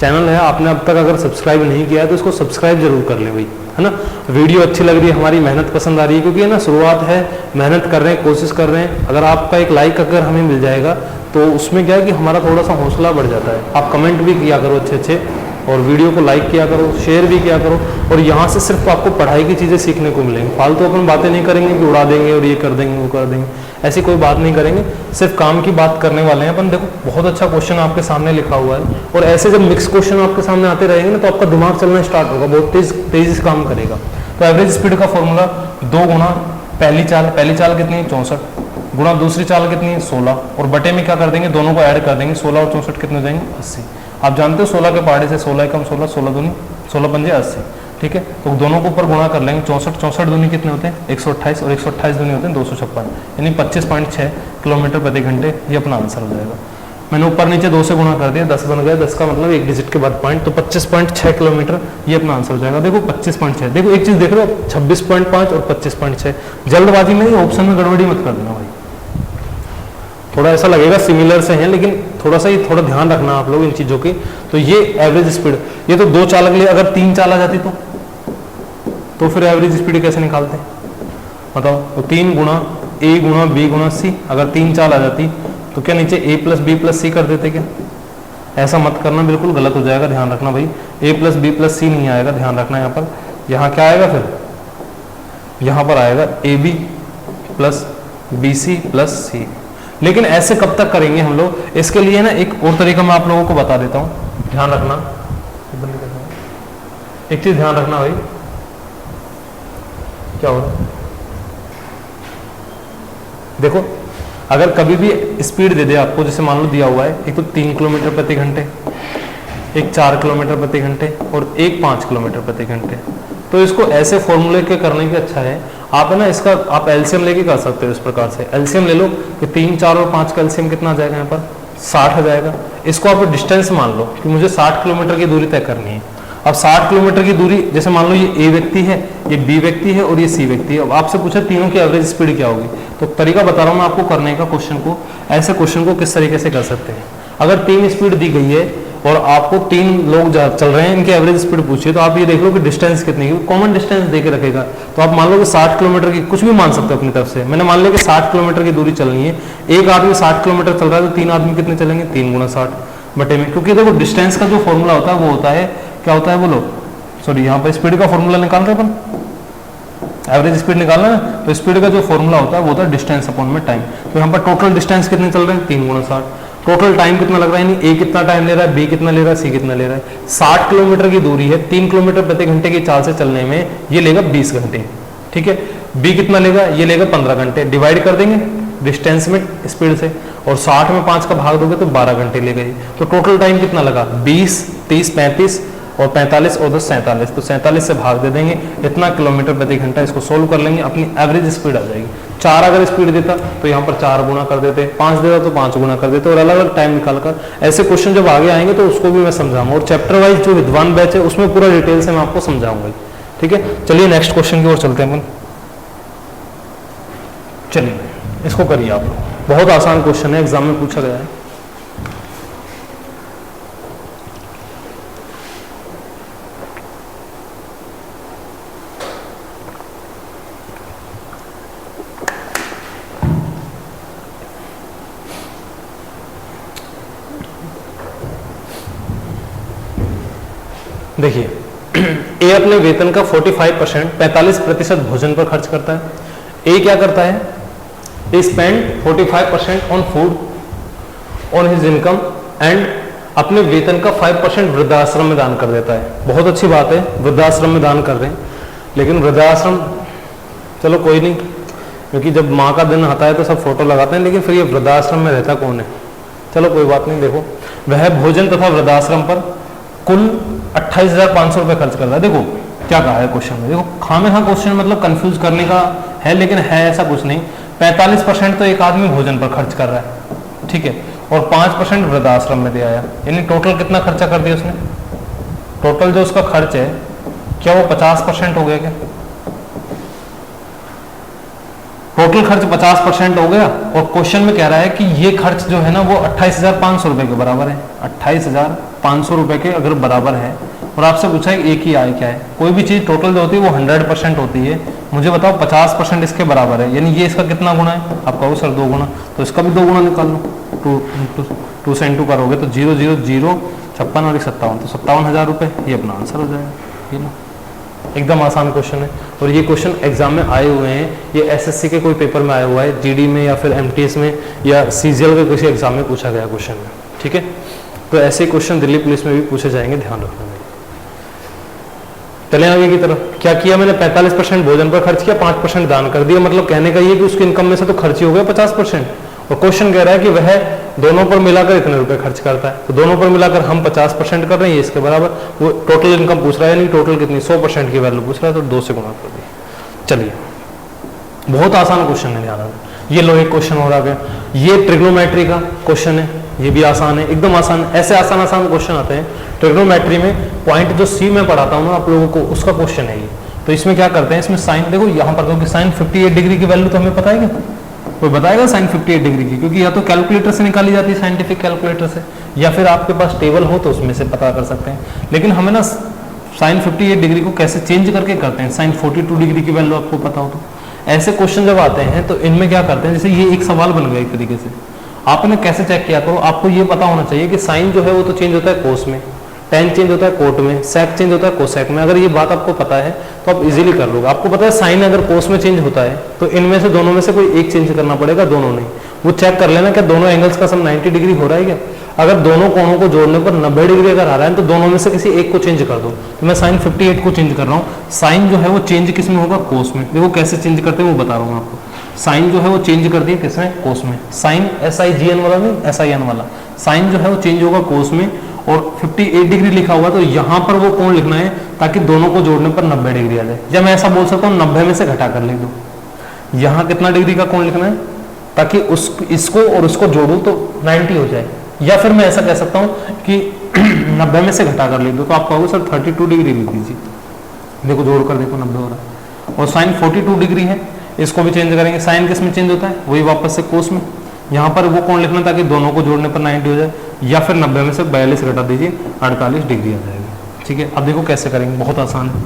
चैनल है आपने अब तक अगर सब्सक्राइब नहीं किया है तो इसको सब्सक्राइब जरूर कर ले भाई, है ना। वीडियो अच्छी लग रही है, हमारी मेहनत पसंद आ रही है, क्योंकि है ना शुरुआत है, मेहनत कर रहे हैं, कोशिश कर रहे हैं। अगर आपका एक लाइक अगर हमें मिल जाएगा तो उसमें क्या है कि हमारा थोड़ा सा हौसला बढ़ जाता है। आप कमेंट भी किया करो अच्छे अच्छे, और वीडियो को लाइक किया करो, शेयर भी किया करो। और यहाँ से सिर्फ आपको पढ़ाई की चीज़ें सीखने को मिलेंगी। फालतू अपन बातें नहीं करेंगे कि उड़ा देंगे और ये कर देंगे वो कर देंगे, ऐसी कोई बात नहीं करेंगे, सिर्फ काम की बात करने वाले हैं अपन। देखो बहुत अच्छा क्वेश्चन आपके सामने लिखा हुआ है, और ऐसे जब मिक्स क्वेश्चन आपके सामने आते रहेंगे ना तो आपका दिमाग चलना स्टार्ट होगा, बहुत तेजी से काम करेगा। तो एवरेज स्पीड का फॉर्मूला 2 गुना पहली चाल कितनी है 64, गुणा दूसरी चाल कितनी है 16, और बटे में क्या कर देंगे, दोनों को ऐड कर देंगे, 16 और 64 कितने हो जाएंगे 80। आप जानते हो 16 के पहाड़े से 16 कम 16, 16 दूनी 16 पंजे 80। ठीक है, तो दोनों को ऊपर गुणा कर लेंगे, 64 दूनी कितने होते हैं 128, और 128 दूनी होते हैं 256, यानी 25.6 किलोमीटर प्रति घंटे। ये अपना आंसर हो जाएगा। मैंने ऊपर नीचे 2 से गुणा कर दिया, 10 बन गया, 10 का मतलब एक डिजिट के बाद पॉइंट, तो 25.6 किलोमीटर ये अपना आंसर हो जाएगा। देखो 25.6, देखो एक चीज देख रहे हो 26.5 और 25.6, जल्दबाजी में ऑप्शन में गड़बड़ी मत कर देना भाई। थोड़ा ऐसा लगेगा सिमिलर से हैं, लेकिन थोड़ा सा ही थोड़ा ध्यान रखना आप लोग इन चीजों की। तो ये एवरेज स्पीड, ये तो 2 चाल के लिए, अगर 3 चाल आ जाती तो फिर एवरेज स्पीड कैसे निकालते बताओ। तो 3 गुणा ए गुणा बी गुणा सी, अगर 3 चाल आ जाती तो क्या नीचे ए प्लस बी प्लस सी कर देते क्या। ऐसा मत करना, बिल्कुल गलत हो जाएगा, ध्यान रखना भाई। ए प्लस बी प्लस सी नहीं आएगा, ध्यान रखना। यहाँ पर यहाँ क्या आएगा, फिर यहाँ पर आएगा A B plus B C plus C. लेकिन ऐसे कब तक करेंगे हम लोग, इसके लिए ना एक और तरीका मैं आप लोगों को बता देता हूँ, ध्यान रखना। एक चीज ध्यान रखना भाई, क्या हो रहा है देखो, अगर कभी भी स्पीड दे दे आपको, जैसे मान लो दिया हुआ है एक तो 3 किलोमीटर प्रति घंटे, एक 4 किलोमीटर प्रति घंटे और एक 5 किलोमीटर प्रति घंटे, तो इसको ऐसे फॉर्मूले के करने के अच्छा है आप है ना, इसका आप एलसीएम लेके कर सकते हो। इस प्रकार से एलसीएम ले लो कि 3, 4 और 5 का एलसीएम कितना आ जाएगा, यहाँ पर 60 आ जाएगा। इसको आप डिस्टेंस मान लो कि मुझे 60 किलोमीटर की दूरी तय करनी है। अब 60 किलोमीटर की दूरी, जैसे मान लो ये ए व्यक्ति है, ये बी व्यक्ति है और ये सी व्यक्ति है। अब आपसे पूछा तीनों की एवरेज स्पीड क्या होगी, तो तरीका बता रहा हूँ मैं आपको करने का क्वेश्चन को। ऐसे क्वेश्चन को किस तरीके से कर सकते हैं, अगर 3 स्पीड दी गई है और आपको 3 लोग चल रहे हैं, इनकी एवरेज स्पीड पूछिए, तो आप ये देख लो कि डिस्टेंस कितनी है, कॉमन डिस्टेंस देके रखेगा। तो आप मान लो कि 60 किलोमीटर की, कुछ भी मान सकते हो अपनी तरफ से। मैंने मान लिया कि 60 किलोमीटर की दूरी चलनी है, एक आदमी 60 किलोमीटर चल रहा है, तो 3 आदमी कितने चलेंगे, 3 गुना 60 बटे में, क्योंकि देखो डिस्टेंस का जो फॉर्मूला होता है वो होता है, क्या होता है बोलो, सॉरी यहाँ पर स्पीड का फॉर्मूला निकाल रहे हैं अपन, एवरेज स्पीड निकालना है, तो स्पीड का जो फॉर्मूला होता है वो होता है डिस्टेंस अपॉन में टाइम। तो यहाँ पर टोटल डिस्टेंस कितने चल रहे हैं, 3 गुना 60, टोटल टाइम कितना लग रहा है, यानी ए कितना टाइम ले रहा है, बी कितना ले रहा है, सी कितना ले रहा है। 60 किलोमीटर की दूरी है, 3 किलोमीटर प्रति घंटे की चाल से चलने में ये लेगा 20 घंटे। ठीक है, बी कितना लेगा, ये लेगा 15 घंटे। डिवाइड कर देंगे डिस्टेंस में स्पीड से, और 60 में 5 का भाग दोगे तो 12 घंटे ले गई। तो टोटल टाइम कितना लगा, 20, 30, 35 और 45 और 10 47, तो 47 से भाग दे देंगे, इतना किलोमीटर प्रति घंटा। इसको सोल्व कर लेंगे, अपनी एवरेज स्पीड आ जाएगी। 4 अगर स्पीड देता तो यहाँ पर 4 गुना कर देते, 5 देता तो 5 गुना कर देते, और अलग अलग टाइम निकालकर ऐसे क्वेश्चन जब आगे आएंगे तो उसको भी मैं समझाऊंगा, और चैप्टर वाइज जो विद्वान बैच है उसमें पूरा डिटेल से मैं आपको समझाऊंगा। ठीक है, चलिए नेक्स्ट क्वेश्चन की ओर चलते हैं अपन। चलिए इसको करिए आप लोग, बहुत आसान क्वेश्चन है, एग्जाम में पूछा गया है। देखिए, ए अपने वेतन का 45% भोजन पर खर्च करता है। ए क्या करता है, A spend 45% on food on his income and अपने वेतन का 5% वृद्धाश्रम में दान कर देता है। बहुत अच्छी बात है, वृद्धाश्रम में दान कर रहे हैं, लेकिन वृद्धाश्रम चलो कोई नहीं, क्योंकि जब माँ का दिन आता है तो सब फोटो लगाते हैं, लेकिन फिर ये वृद्धाश्रम में रहता कौन है? चलो कोई बात नहीं। देखो, वह भोजन तथा वृद्धाश्रम पर कुल 28,500 रुपये खर्च कर रहा है। देखो क्या कहा है क्वेश्चन में, देखो खामेखा क्वेश्चन मतलब कंफ्यूज करने का है, लेकिन है ऐसा कुछ नहीं। 45% तो एक आदमी भोजन पर खर्च कर रहा है, ठीक है, और 5% वृद्धाश्रम में दिया है, यानी टोटल कितना खर्चा कर दिया उसने? टोटल जो उसका खर्च है, क्या वो 50% हो गया? क्या टोटल खर्च 50% हो गया? और क्वेश्चन में कह रहा है कि ये खर्च जो है ना वो 28,500 रुपए के बराबर है। 28,500 रुपए के अगर बराबर है, और आपसे पूछा है एक ही आय क्या है। कोई भी चीज टोटल जो होती है वो 100% होती है। मुझे बताओ 50% इसके बराबर है, यानी ये इसका कितना गुना है? आप कहो सर 2 गुना, तो इसका भी 2 गुना निकाल लो। 2 से इंटू करोगे तो 0 0 0 56 और 57, तो 57,000 रुपये, ये अपना आंसर हो जाएगा। ये ना एकदम आसान क्वेश्चन है, और ये क्वेश्चन एग्जाम में आए हुए हैं। ये एसएससी के कोई पेपर में आया हुआ है, जीडी में या फिर एमटीएस में या सीजीएल के किसी एग्जाम में पूछा गया क्वेश्चन में, ठीक है। तो ऐसे क्वेश्चन दिल्ली पुलिस में भी पूछे जाएंगे, ध्यान रखना। चले आगे की तरफ, क्या किया मैंने? 45% भोजन पर खर्च किया, 5% दान कर दिया। मतलब कहने का ये कि उसकी इनकम में से तो खर्च ही हो गया 50%, और क्वेश्चन कह रहा है कि वह दोनों पर मिलाकर इतने रुपए खर्च करता है। तो दोनों पर मिलाकर हम 50% कर रहे हैं, ये इसके बराबर। वो टोटल इनकम पूछ रहा है, नहीं टोटल कितनी, 100% की वैल्यू पूछ रहा है, तो 2 से गुणा कर दिया। चलिए, बहुत आसान क्वेश्चन है, ध्यान रखना। ये लो एक क्वेश्चन हो रहा है, ये ट्रिग्नोमेट्री का क्वेश्चन है, ये भी आसान है, एकदम आसान। ऐसे आसान आसान क्वेश्चन आते हैं ट्रिग्नोमेट्री में। पॉइंट जो सी में पढ़ाता हूँ ना आप लोगों को, उसका क्वेश्चन है ये। तो इसमें क्या करते हैं, इसमें साइन देखो यहाँ पर, क्योंकि साइन 58 डिग्री की वैल्यू तो हमें पता है क्या? कोई बताएगा साइन 58 डिग्री की? क्योंकि या तो कैलकुलेटर से निकाली जाती है, साइंटिफिक कैलकुलेटर से, या फिर आपके पास टेबल हो तो उसमें से पता कर सकते हैं। लेकिन हमें ना साइन 58 डिग्री को कैसे चेंज करके करते हैं, साइन 42 डिग्री की वैल्यू आपको पता हो तो। ऐसे क्वेश्चन जब आते हैं तो इनमें क्या करते हैं, जैसे ये एक सवाल बन गया एक तरीके से, आपने कैसे चेक किया करो, आपको ये पता होना चाहिए कि साइन जो है वो तो चेंज होता है कोस में, टेन चेंज होता है कोट में, सेक चेंज होता है कोसेक में। अगर ये बात आपको पता है तो आप इजीली कर लोगे। आपको पता है साइन अगर कोस में चेंज होता है तो इनमें से दोनों में से कोई एक चेंज करना पड़ेगा, दोनों नहीं। वो चेक कर लेना क्या दोनों एंगल्स का सम 90 डिग्री हो रहा है क्या। अगर दोनों कोणों को जोड़ने पर 90 डिग्री अगर आ रहा है तो दोनों में से किसी एक को चेंज कर दो। तो मैं साइन 58 को चेंज कर रहा हूँ। साइन जो है वो चेंज किस में होगा, कोस में। देखो कैसे चेंज करते हैं वो बता रहा हूँ आपको। साइन जो है वो चेंज कर दिया किसमें, कोस में। साइन SIGN वाला नहीं, SIN वाला। साइन जो है वो चेंज होगा कोस में, और 58 डिग्री लिखा हुआ तो यहाँ पर वो कोण लिखना है ताकि दोनों को जोड़ने पर 90 डिग्री आ जाए। या मैं ऐसा बोल सकता हूँ 90 में से घटा कर लिख दो। यहाँ कितना डिग्री का कोण लिखना है ताकि इसको और उसको जोड़ू तो 90 हो जाए। या फिर मैं ऐसा कह सकता हूँ कि 90 में से घटा कर लिख दो, तो आप कहोगे सर 32 डिग्री लिख दीजिए। देखो जोड़ कर देखो 90 हो रहा है। और साइन 42 डिग्री है, इसको भी चेंज करेंगे। साइन किस में चेंज होता है, वही वापस से कोस में। यहाँ पर वो कोण लिखना ताकि दोनों को जोड़ने पर 90 हो जाए। या फिर 90 में से 42 घटा दीजिए, 48 डिग्री आ जाएगी। ठीक है, अब देखो कैसे करेंगे, बहुत आसान है।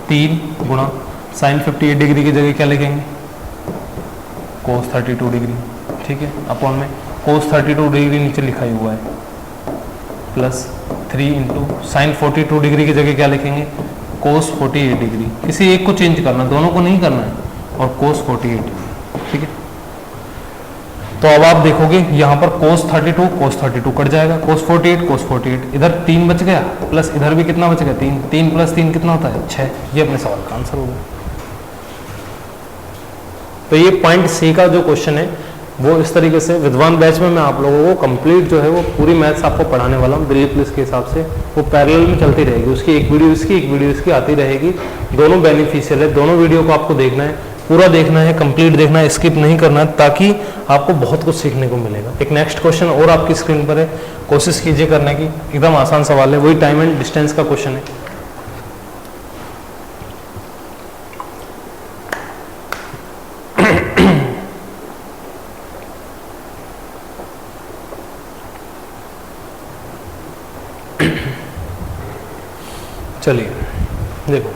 3 गुणा साइन 58 डिग्री की जगह क्या लिखेंगे, कोस 32 डिग्री। ठीक है, अपॉन में कोस 32 डिग्री नीचे लिखा ही हुआ है, प्लस 3 इंटू साइन 42 डिग्री की जगह क्या लिखेंगे, कोस 48 डिग्री। किसी एक को चेंज करना, दोनों को नहीं करना है, और कोस 48 डिग्री। ठीक है, तो अब आप देखोगे यहाँ पर कोस 32 कट जाएगा, कोस 48 इधर 3 बच गया, प्लस इधर भी कितना बच गया, 3 प्लस 3 कितना होता है, 6। ये अपने सवाल का आंसर होगा। तो ये पॉइंट सी का जो क्वेश्चन है वो इस तरीके से विद्वान बैच में मैं आप लोगों को कंप्लीट जो है वो पूरी मैथ्स आपको पढ़ाने वाला हूँ दिल्ली पुलिस के हिसाब से। वो पैरेलल में चलती रहेगी, उसकी एक वीडियो इसकी आती रहेगी। दोनों बेनिफिशियल है, दोनों वीडियो को आपको देखना है, पूरा देखना है, कंप्लीट देखना है, स्किप नहीं करना है, ताकि आपको बहुत कुछ सीखने को मिलेगा। एक नेक्स्ट क्वेश्चन और आपकी स्क्रीन पर है, कोशिश कीजिए करने की। एकदम आसान सवाल है, वही टाइम एंड डिस्टेंस का क्वेश्चन है। चलिए देखो,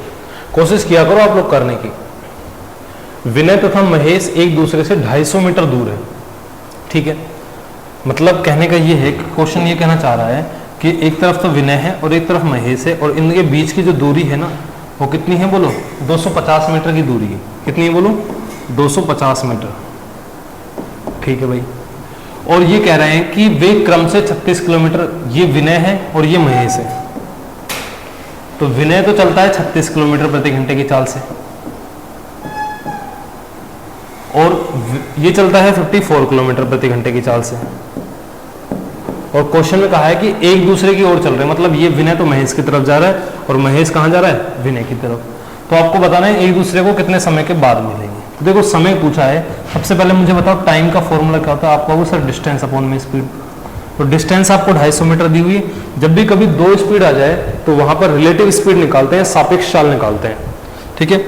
कोशिश किया करो आप लोग करने की। विनय तथा महेश एक दूसरे से 250 मीटर दूर है। ठीक है, मतलब कहने का ये है कि क्वेश्चन ये कहना चाह रहा है कि एक तरफ तो विनय है और एक तरफ महेश है, और इनके बीच की जो दूरी है ना वो कितनी है बोलो, 250 मीटर की दूरी है। कितनी है बोलो, 250 मीटर। ठीक है भाई, और ये कह रहे हैं कि वे क्रम से 36 किलोमीटर, ये विनय है और ये महेश है। तो विनय तो चलता है 36 किलोमीटर प्रति घंटे की चाल से और ये चलता है 54 किलोमीटर प्रति घंटे की चाल से। और क्वेश्चन में कहा है कि एक दूसरे की ओर चल रहे हैं, मतलब ये विनय तो महेश की तरफ जा रहा है और महेश कहाँ जा रहा है, विनय की तरफ। तो आपको बताना है एक दूसरे को कितने समय के बाद मिलेंगे। तो देखो समय पूछा है, सबसे पहले मुझे बताओ टाइम का फॉर्मूला क्या होता है। आपको वो सर डिस्टेंस अपॉन में स्पीड। तो डिस्टेंस आपको 250 मीटर दी हुई है। जब भी कभी दो स्पीड आ जाए तो वहां पर रिलेटिव स्पीड निकालते हैं, सापेक्ष चाल निकालते हैं। ठीक है,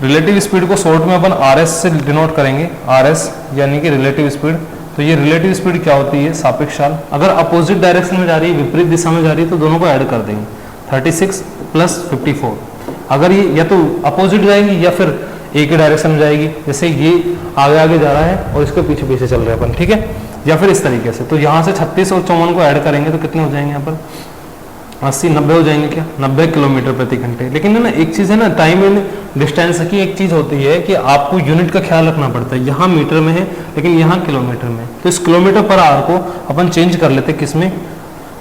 रिलेटिव स्पीड को शॉर्ट में अपन आर एस से डिनोट करेंगे, आर एस यानी कि रिलेटिव स्पीड। तो ये रिलेटिव स्पीड क्या होती है, सापेक्ष चाल। अगर अपोजिट डायरेक्शन में जा रही है, विपरीत दिशा में जा रही है, तो दोनों को ऐड कर देंगे, 36 प्लस 54। अगर ये या तो अपोजिट जाएगी या फिर एक ही डायरेक्शन में जाएगी, जैसे ये आगे आगे जा रहा है और इसके पीछे पीछे चल रहे हैं अपन, ठीक है, या फिर इस तरीके से। तो यहाँ से 36 और 54 को ऐड करेंगे तो कितने हो जाएंगे यहाँ पर, 80 90 हो जाएंगे क्या, 90 किलोमीटर प्रति घंटे। लेकिन ना एक चीज है ना, टाइम एंड डिस्टेंस की एक चीज होती है कि आपको यूनिट का ख्याल रखना पड़ता है। यहाँ मीटर में है लेकिन यहाँ किलोमीटर में, तो इस किलोमीटर पर आवर को अपन चेंज कर लेते हैं किसमें,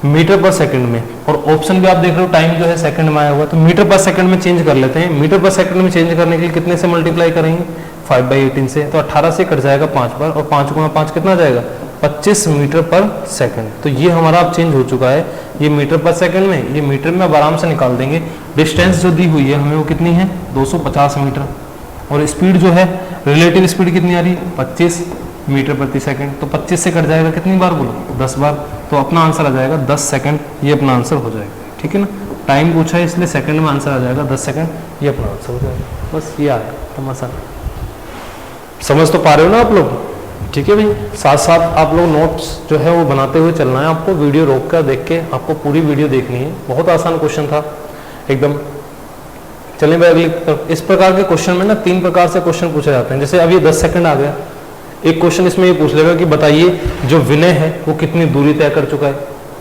मीटर पर सेकंड में। और ऑप्शन भी आप देख रहे हो टाइम जो है सेकंड में आया हुआ, तो मीटर पर सेकंड में चेंज कर लेते हैं। मीटर पर सेकंड में चेंज करने के लिए कितने से मल्टीप्लाई करेंगे, 5/18 से। तो 18 से कट जाएगा 5 बार, और 5 गुणा 5 कितना जाएगा, 25 मीटर पर सेकंड। तो ये हमारा अब चेंज हो चुका है, ये मीटर पर सेकंड में, ये मीटर में अब आराम से निकाल देंगे। डिस्टेंस जो दी हुई है हमें वो कितनी है, 250 मीटर। और स्पीड जो है, रिलेटिव स्पीड कितनी आ रही है, 25 मीटर प्रति सेकंड। तो 25 से कट जाएगा कितनी बार बोलो, 10 बार। तो अपना आंसर आ जाएगा 10 सेकंड, ये अपना आंसर हो जाएगा। ठीक है ना, टाइम पूछा है इसलिए सेकंड में आंसर आ जाएगा 10 सेकंड, ये अपना आंसर हो जाएगा। बस ये आएगा तमाशा। समझ तो पा रहे हो ना आप लोग, ठीक है भाई। साथ साथ आप लोग नोट्स जो है वो बनाते हुए चलना है आपको, वीडियो रोक कर देख के आपको पूरी वीडियो देखनी है। बहुत आसान क्वेश्चन था एकदम। चलिए भाई अगली तरफ। इस प्रकार के क्वेश्चन में ना 3 प्रकार से क्वेश्चन पूछे जाते हैं। जैसे अब ये 10 सेकंड आ गया, एक क्वेश्चन इसमें ये पूछ लेगा कि बताइए जो विनय है वो कितनी दूरी तय कर चुका है,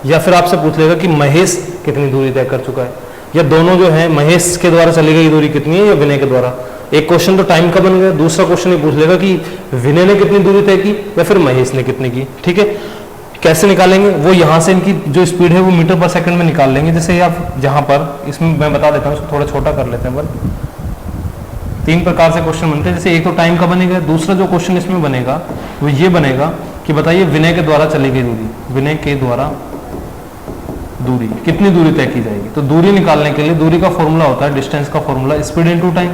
या फिर आपसे पूछ लेगा कि महेश कितनी दूरी तय कर चुका है, या दोनों जो है महेश के द्वारा चली गई दूरी कितनी है या विनय के द्वारा। एक क्वेश्चन तो टाइम का बन गया, दूसरा क्वेश्चन ये पूछ लेगा कि विनय ने कितनी दूरी तय की या फिर महेश ने कितनी की। ठीक है, कैसे निकालेंगे वो, यहाँ से इनकी जो स्पीड है वो मीटर पर सेकंड में निकाल लेंगे। जैसे आप जहाँ पर इसमें मैं बता देता हूँ, इसको थोड़ा छोटा कर लेते हैं बस। 3 प्रकार से क्वेश्चन बनते हैं। जैसे एक तो टाइम का बनेगा, दूसरा जो क्वेश्चन इसमें बनेगा वो ये बनेगा कि बताइए विनय के द्वारा चली गई दूरी, विनय के द्वारा दूरी कितनी दूरी तय की जाएगी। तो दूरी निकालने के लिए दूरी का फॉर्मूला होता है, डिस्टेंस का formula speed into time.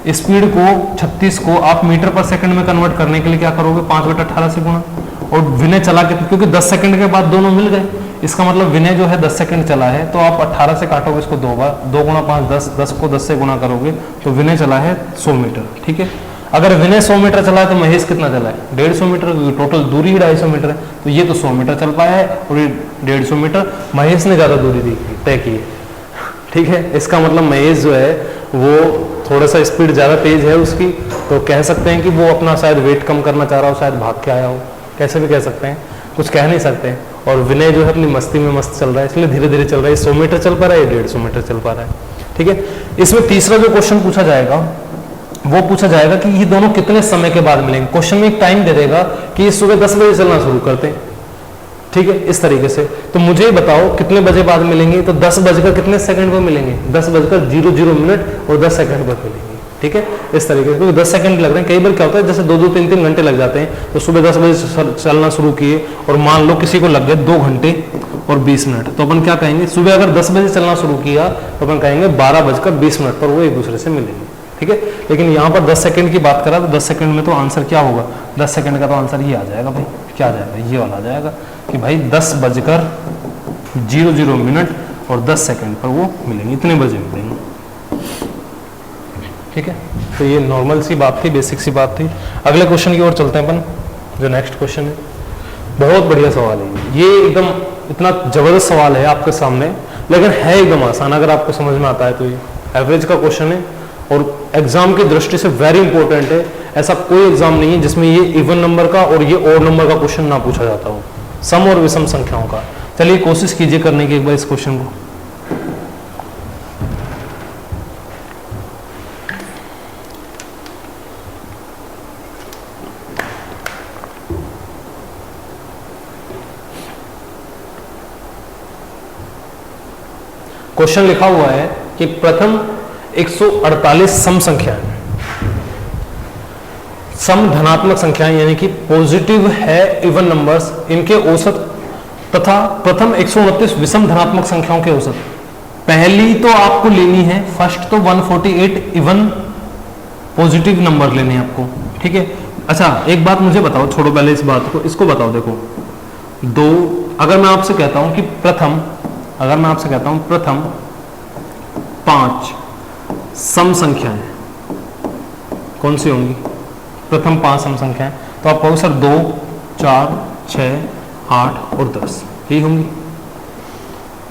Speed को 36 को आप मीटर पर सेकंड में कन्वर्ट करने के लिए क्या करोगे, 5/18 से गुणा। और विनय चला के, क्योंकि 10 सेकंड के बाद दोनों मिल गए, इसका मतलब विनय जो है 10 सेकंड चला है, तो आप 18 से काटोगे इसको 2 बार, 2 गुणा 5 10, 10 को 10 से गुणा करोगे तो विनय चला है 100 मीटर। ठीक है, अगर विनय 100 मीटर चला है तो महेश कितना चला है, 150 मीटर, टोटल दूरी ही 250 मीटर है। तो ये तो 100 मीटर चल पाया है और ये 150 मीटर, महेश ने ज्यादा दूरी तय की है। ठीक है, इसका मतलब महेश जो है वो थोड़ा सा स्पीड ज्यादा तेज है उसकी, तो कह सकते हैं कि वो अपना शायद वेट कम करना चाह रहा हो, शायद भाग के आया हो, कैसे भी कह सकते हैं, कुछ कह नहीं सकते। और विनय जो है अपनी मस्ती में मस्त चल रहा है, इसलिए धीरे धीरे चल रहा है। 100 मीटर चल पा रहा है, 150 मीटर चल पा रहा है। ठीक है, इसमें तीसरा जो क्वेश्चन पूछा जाएगा वो पूछा जाएगा कि ये दोनों कितने समय के बाद मिलेंगे। क्वेश्चन में एक टाइम दे देगा कि ये सुबह 10 बजे चलना शुरू करते हैं, ठीक है, इस तरीके से। तो मुझे बताओ कितने बजे बाद मिलेंगे, तो 10 बजकर कितने सेकंड पर मिलेंगे, 10:00 मिनट और 10 सेकंड पर मिलेंगे। ठीक है, इस तरीके से, क्योंकि 10 सेकंड लग रहे हैं। कई बार क्या होता है जैसे 2-2, 3-3 घंटे लग जाते हैं, तो सुबह 10 बजे चलना शुरू किए और मान लो किसी को लग गए 2 घंटे और 20 मिनट, तो अपन क्या कहेंगे, सुबह अगर 10 बजे चलना शुरू किया तो अपन कहेंगे 12:20 पर वो एक दूसरे से मिलेंगे। ठीक है, लेकिन यहाँ पर 10 सेकंड की बात करा तो 10 सेकंड में तो आंसर क्या होगा, 10 सेकंड का तो आंसर ये आ जाएगा भाई, क्या आ जाएगा, ये वाला आ जाएगा कि भाई 10:00 मिनट और 10 सेकंड पर वो मिलेंगे, इतने बजे मिलेंगे। ठीक है, तो ये नॉर्मल सी बात थी, बेसिक सी बात थी। अगले क्वेश्चन की ओर चलते हैं अपन, जो नेक्स्ट क्वेश्चन है। बहुत बढ़िया सवाल है ये, एकदम इतना जबरदस्त सवाल है आपके सामने, लेकिन है एकदम आसान अगर आपको समझ में आता है तो। ये एवरेज का क्वेश्चन है और एग्जाम की दृष्टि से वेरी इंपॉर्टेंट है। ऐसा कोई एग्जाम नहीं है जिसमें ये इवन नंबर का और ये ऑड नंबर का क्वेश्चन ना पूछा जाता हो, सम और विषम संख्याओं का। चलिए कोशिश कीजिए करने की एक बार इस क्वेश्चन को। क्वेश्चन लिखा हुआ है कि प्रथम 148 सम संख्याएं, सम धनात्मक संख्याएं यानी कि पॉजिटिव है इवन नंबर्स, इनके औसत तथा प्रथम 129 विषम धनात्मक संख्याओं के औसत। पहली तो आपको लेनी है, फर्स्ट तो 148 इवन पॉजिटिव नंबर लेने हैं आपको, ठीक है। अच्छा एक बात मुझे बताओ, छोड़ो पहले इस बात को, इसको बताओ। देखो दो, अगर मैं आपसे कहता हूं कि प्रथम, अगर मैं आपसे कहता हूं प्रथम 5 सम संख्याएं कौन सी होंगी, प्रथम 5 सम संख्याएं, तो आप कहोगे सर 2, 4, 6, 8 और 10 यही होंगी,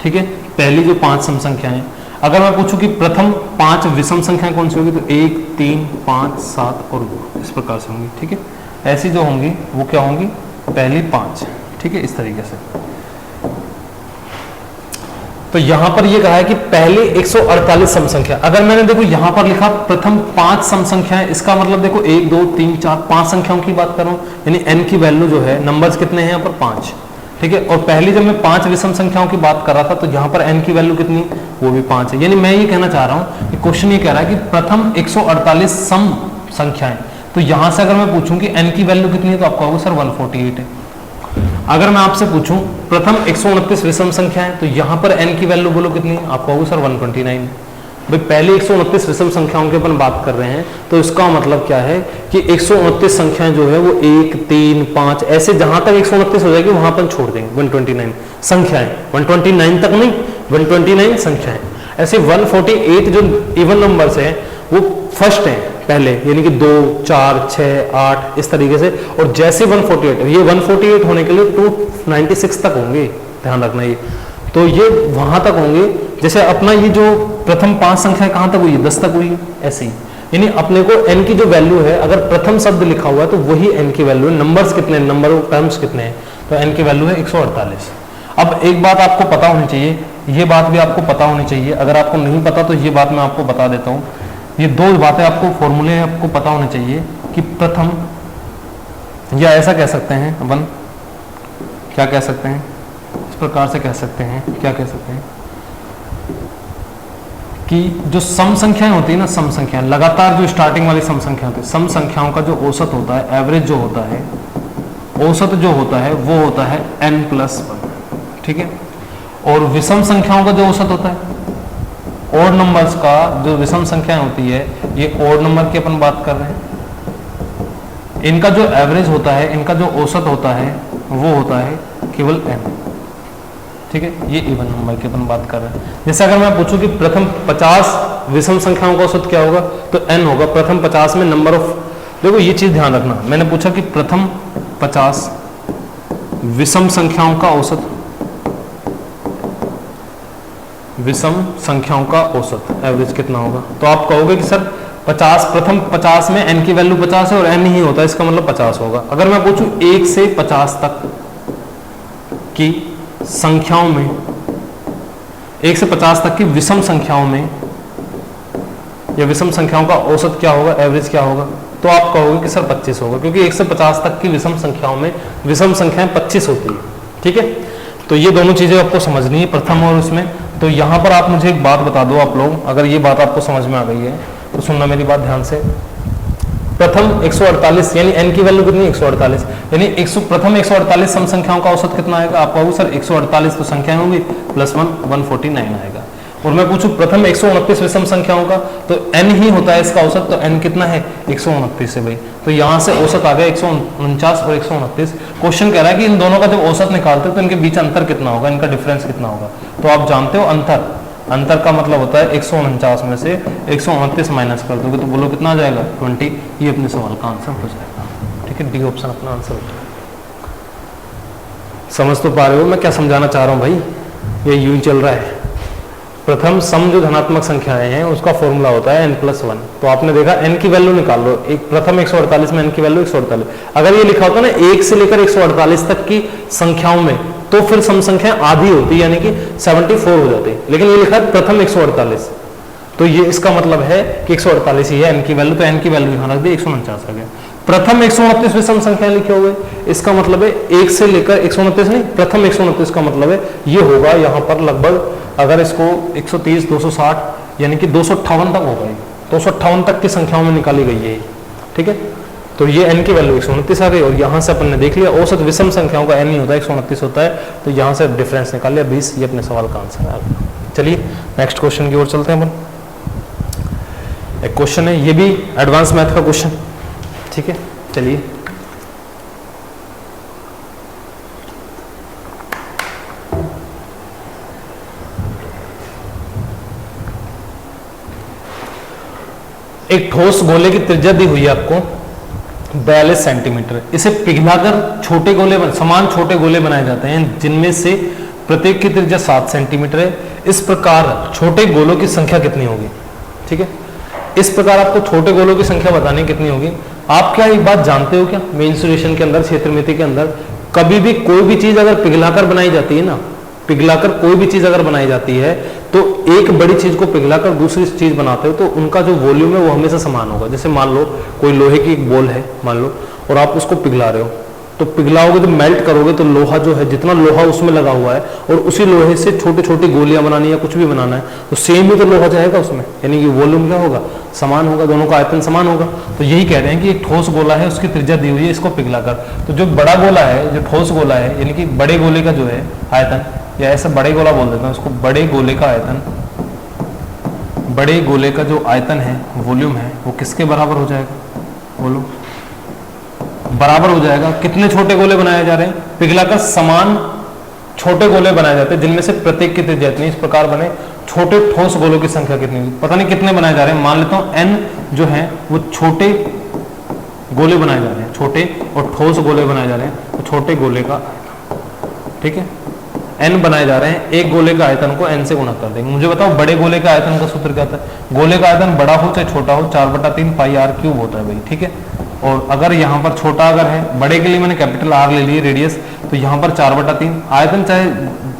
ठीक है। पहली जो 5 सम संख्याएं, अगर मैं पूछूं कि प्रथम 5 विषम संख्याएं कौन सी होगी, तो 1, 3, 5, 7 और 2 इस प्रकार से होंगी, ठीक है। ऐसी जो होंगी वो क्या होंगी, पहली 5, ठीक है, इस तरीके से। तो यहां पर ये कहा है कि पहले 148 सम संख्या, अगर मैंने देखो यहां पर लिखा प्रथम 5 सम संख्याएं, इसका मतलब देखो 1, 2, 3, 4, 5 संख्याओं की बात कर रहा हूं, यानी n की वैल्यू जो है, नंबर्स कितने हैं यहाँ पर 5, ठीक है। और पहली जब मैं 5 विषम संख्याओं की बात कर रहा था तो यहाँ पर n की वैल्यू कितनी, वो भी 5 है। यानी मैं ये कहना चाह रहा हूँ कि क्वेश्चन ये कह रहा है कि प्रथम 148 सम संख्याएं, तो यहां से अगर मैं पूछूं कि n की वैल्यू कितनी है, तो आपको कहोगे सर 148 है। अगर मैं आपसे पूछूं प्रथम 129 विषम संख्याएं, तो यहां पर n की वैल्यू बोलो कितनी है, आप कहोगे सर 129। भाई पहले 129 विषम संख्याओं की अपन बात कर रहे हैं, तो इसका मतलब क्या है कि 129 संख्याएं जो है वो 1, 3, 5 ऐसे जहां तक 129 हो जाएगी वहां पर छोड़ देंगे 129 संख्याएं, 129 तक नहीं, 129 संख्याएं। ऐसे 148 जो इवन नंबर्स हैं वो फर्स्ट हैं पहले, यानी कि 2, 4, 6, 8 इस तरीके से। और जैसे 148, ये 148 होने के लिए 296 तक होंगे, ध्यान रखना ये, तो ये वहां तक होंगे। जैसे अपना ये जो प्रथम 5 संख्या कहां तक हुई है, 10 तक हुई है, ऐसे ही। यानी अपने को n की जो वैल्यू है, अगर प्रथम शब्द लिखा हुआ है तो वही n की वैल्यू है। नंबर्स कितने, नंबर ऑफ टर्म्स कितने हैं, तो n की वैल्यू है 148। अब एक बात आपको पता होनी चाहिए, ये बात भी आपको पता होनी चाहिए, अगर आपको नहीं पता तो ये बात मैं आपको बता देता हूँ। ये 2 बातें आपको, फॉर्मूले आपको पता होने चाहिए कि प्रथम, या ऐसा कह सकते हैं अपन, क्या कह सकते हैं, इस प्रकार से कह सकते हैं, क्या कह सकते हैं कि जो सम संख्याएं होती है ना, सम संख्याएं लगातार जो स्टार्टिंग वाली सम संख्या होती है, सम संख्याओं का जो औसत होता है, एवरेज जो होता है, औसत जो होता है वो होता है n+1, ठीक है। और विषम संख्याओं का जो औसत होता है, ओड नंबर्स का जो विषम संख्याएं होती है, ये ओड नंबर की अपन बात कर रहे हैं, इनका जो एवरेज होता है, इनका जो औसत होता है वो होता है केवल n, ठीक है। ये इवन नंबर की अपन बात कर रहे हैं। जैसे अगर मैं पूछूं कि प्रथम 50 विषम संख्याओं का औसत क्या होगा, तो n होगा। प्रथम 50 में नंबर ऑफ, देखो ये चीज ध्यान रखना, मैंने पूछा कि प्रथम 50 विषम संख्याओं का औसत, विषम संख्याओं का औसत एवरेज कितना होगा, तो आप कहोगे कि सर 50, प्रथम 50 में n की वैल्यू 50 है और n ही होता है, इसका मतलब 50 होगा। अगर मैं पूछूं 1 से 50 तक की संख्याओं में, 1 से 50 तक की विषम संख्याओं में, या विषम संख्याओं का औसत क्या होगा, एवरेज क्या होगा, तो आप कहोगे कि सर 25 होगा, क्योंकि 1 से 50 तक की विषम संख्याओं में विषम संख्याएं 25 होती है, ठीक है। तो ये दोनों चीजें आपको समझनी है, प्रथम और उसमें। तो यहां पर आप मुझे एक बात बता दो, आप लोग, अगर ये बात आपको समझ में आ गई है तो सुनना मेरी बात ध्यान से। प्रथम 148 यानी n की वैल्यू कितनी, 148, यानी प्रथम 148 सम संख्याओं का औसत कितना आएगा, आप कहोगे सर 148 तो संख्याएं होंगी +1 149 आएगा। और मैं पूछूं प्रथम 129 विषम संख्याओं का, तो n ही होता है इसका औसत, तो n कितना है 129 है भाई। तो यहां से औसत आ गया 149 और 129। क्वेश्चन कह रहा है कि इन दोनों का जब औसत निकालते हो तो इनके बीच अंतर कितना होगा, इनका डिफरेंस कितना होगा। तो आप जानते हो अंतर का मतलब होता है 149 में से 129 माइनस कर दोगे तो बोलो कितना आ जाएगा 20। ये अपने सवाल का आंसर हो जाएगा, ठीक है। डी ऑप्शन अपना आंसर हो जाएगा। समझ तो पा रहे हो मैं क्या समझाना चाह रहा हूं भाई, ये यूं ही चल रहा है। प्रथम सम जो धनात्मक संख्याएं हैं उसका फॉर्मूला होता है n+1। तो आपने देखा n की वैल्यू निकाल लो, एक प्रथम 148 में n की वैल्यू 148। अगर ये लिखा होता ना 1 से लेकर 148 तक की संख्याओं में, तो फिर सम संख्या आधी होती, यानी कि 74 हो जाती। लेकिन ये लिखा है प्रथम 148, तो ये इसका मतलब है कि 148 ही है n की वैल्यू, तो n की वैल्यू यहां रख दी 149 आ गया। प्रथम 129 विषम संख्या लिखे हुए, इसका मतलब है 1 से लेकर 129 नहीं, प्रथम 129 का मतलब है ये होगा यहाँ पर लगभग अगर इसको 130, 260 यानी कि 258 तक होगा, 258 तक की संख्याओं में निकाली गई है, ठीक है। तो ये n की वैल्यू 129 आ गई, और यहाँ से अपन ने देख लिया औसत विषम संख्याओं का n ही होता है, 129 होता है, तो यहाँ से डिफरेंस निकाल लिया 20, ये अपने सवाल का आंसर है। चलिए नेक्स्ट क्वेश्चन की ओर चलते हैं अपन। एक क्वेश्चन है, ये भी एडवांस मैथ का क्वेश्चन, ठीक है। चलिए एक ठोस गोले की त्रिज्या दी हुई है आपको 42 सेंटीमीटर। इसे पिघलाकर छोटे गोले समान छोटे गोले बनाए जाते हैं जिनमें से प्रत्येक की त्रिज्या 7 सेंटीमीटर है। इस प्रकार छोटे गोलों की संख्या कितनी होगी, ठीक है। इस प्रकार आपको छोटे गोलों की संख्या बतानी कितनी होगी। आप क्या एक बात जानते हो क्या, मेंसुरेशन के अंदर, क्षेत्रमिति के अंदर कभी भी कोई भी चीज अगर पिघलाकर बनाई जाती है ना, पिघलाकर कोई भी चीज अगर बनाई जाती है तो एक बड़ी चीज को पिघलाकर दूसरी चीज बनाते हो तो उनका जो वॉल्यूम है वो हमेशा समान होगा। जैसे मान लो कोई लोहे की एक बॉल है मान लो, और आप उसको पिघला रहे हो, तो पिघलाओगे तो मेल्ट करोगे तो लोहा जो है, जितना लोहा उसमें लगा हुआ है, और उसी लोहे से छोटी छोटी गोलियां बनानी या कुछ भी बनाना है तो सेम ही तो लोहा जाएगा उसमें, यानी कि वॉल्यूम क्या होगा, समान होगा, दोनों का आयतन समान होगा। तो यही कह रहे हैं कि एक ठोस गोला है, उसकी त्रिज्या दी हुई है, इसको पिघलाकर, तो जो बड़ा गोला है, जो ठोस गोला है, यानी कि बड़े गोले का जो है आयतन, या ऐसा बड़े गोला बोल देता हूं उसको, बड़े गोले का आयतन, बड़े गोले का जो आयतन है, वॉल्यूम है, वो किसके बराबर हो जाएगा, बोलो, बराबर हो जाएगा। कितने छोटे गोले बनाए जा रहे हैं, पिघलाकर समान छोटे गोले बनाए जाते हैं जिनमें से प्रत्येक की त्रिज्या इतनी। इस प्रकार बने छोटे ठोस गोलों की संख्या कितनी होगी, पता नहीं कितने बनाए जा रहे हैं, मान लेता हूं n जो है वो छोटे गोले बनाए जा रहे हैं, छोटे और ठोस गोले बनाए जा रहे हैं, तो छोटे गोले का, ठीक है, n बनाए जा रहे हैं, एक गोले का आयतन को n से गुणा कर देंगे। मुझे बताओ बड़े गोले का आयतन का सूत्र क्या होता है, गोले का आयतन बड़ा हो चाहे छोटा हो 4/3 पाई r क्यूब होता है भाई, ठीक है। और अगर यहाँ पर छोटा अगर है, बड़े के लिए मैंने कैपिटल R ले लिए रेडियस, तो यहाँ पर 4/3 आयतन, चाहे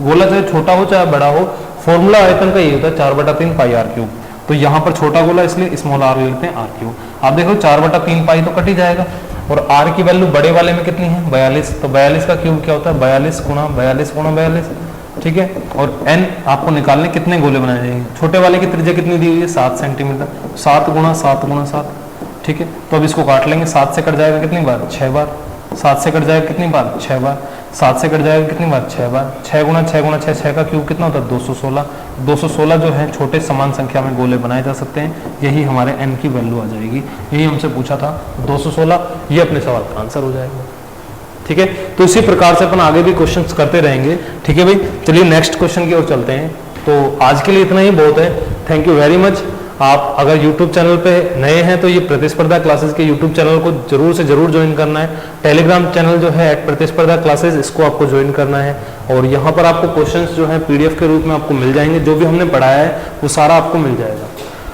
गोला चाहे छोटा हो चाहे बड़ा हो, फॉर्मूला आयतन का ये होता है 4/3 पाई r क्यूब। तो यहाँ पर छोटा गोला इसलिए स्मॉल r ले लेते हैं r क्यूब। आप देखो 4/3 पाई तो कट ही जाएगा, और r की वैल्यू बड़े वाले में कितनी है 42, तो 42 का क्यूब क्या होता है 42 गुणा 42, ठीक है। और n आपको निकालने कितने गोले बनाए जाएंगे, छोटे वाले की त्रिज्या कितनी दी हुई है 7 सेंटीमीटर, 7 गुणा 7, ठीक है। तो अब इसको काट लेंगे, 7 से कट जाएगा कितनी बार 6 बार, 7 से कट जाएगा कितनी बार 6 बार, 7 से कट जाएगा कितनी बार 6 बार, 6 गुणा 6 का क्यूब कितना होता है 216, 216 जो है छोटे समान संख्या में गोले बनाए जा सकते हैं, यही हमारे n की वैल्यू आ जाएगी। यही हमसे पूछा था 216, ये अपने सवाल का आंसर हो जाएगा, ठीक है। तो इसी प्रकार से अपन आगे भी क्वेश्चंस करते रहेंगे, ठीक है भाई। चलिए नेक्स्ट क्वेश्चन की ओर चलते हैं। तो आज के लिए इतना ही बहुत है, थैंक यू वेरी मच। आप अगर YouTube चैनल पे नए हैं तो ये प्रतिस्पर्धा क्लासेस के YouTube चैनल को जरूर से जरूर ज्वाइन करना है। टेलीग्राम चैनल जो है @प्रतिस्पर्धा क्लासेस, इसको आपको ज्वाइन करना है, और यहाँ पर आपको क्वेश्चंस जो है PDF के रूप में आपको मिल जाएंगे, जो भी हमने पढ़ाया है वो सारा आपको मिल जाएगा।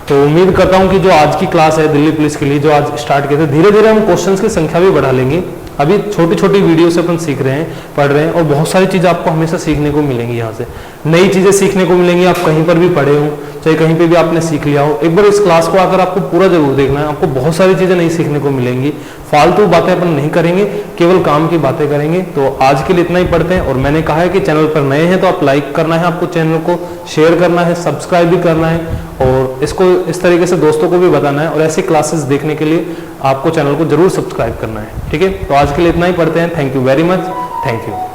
तो उम्मीद करता हूँ कि जो आज की क्लास है दिल्ली पुलिस के लिए जो आज स्टार्ट किए थे, धीरे धीरे हम क्वेश्चंस की संख्या भी बढ़ा लेंगे। अभी छोटी छोटी वीडियो से अपन सीख रहे हैं, पढ़ रहे हैं, और बहुत सारी चीज़ें आपको हमेशा सीखने को मिलेंगी, यहाँ से नई चीज़ें सीखने को मिलेंगी। आप कहीं पर भी पढ़े हो, चाहे कहीं पे भी आपने सीख लिया हो, एक बार इस क्लास को आकर आपको पूरा जरूर देखना है, आपको बहुत सारी चीज़ें नई सीखने को मिलेंगी। फालतू बातें अपन नहीं करेंगे, केवल काम की बातें करेंगे। तो आज के लिए इतना ही पढ़ते हैं, और मैंने कहा है कि चैनल पर नए हैं तो आप लाइक करना है, आपको चैनल को शेयर करना है, सब्सक्राइब भी करना है, और इसको इस तरीके से दोस्तों को भी बताना है, और ऐसी क्लासेस देखने के लिए आपको चैनल को जरूर सब्सक्राइब करना है, ठीक है। तो आज के लिए इतना ही पढ़ते हैं, thank you very much, thank you.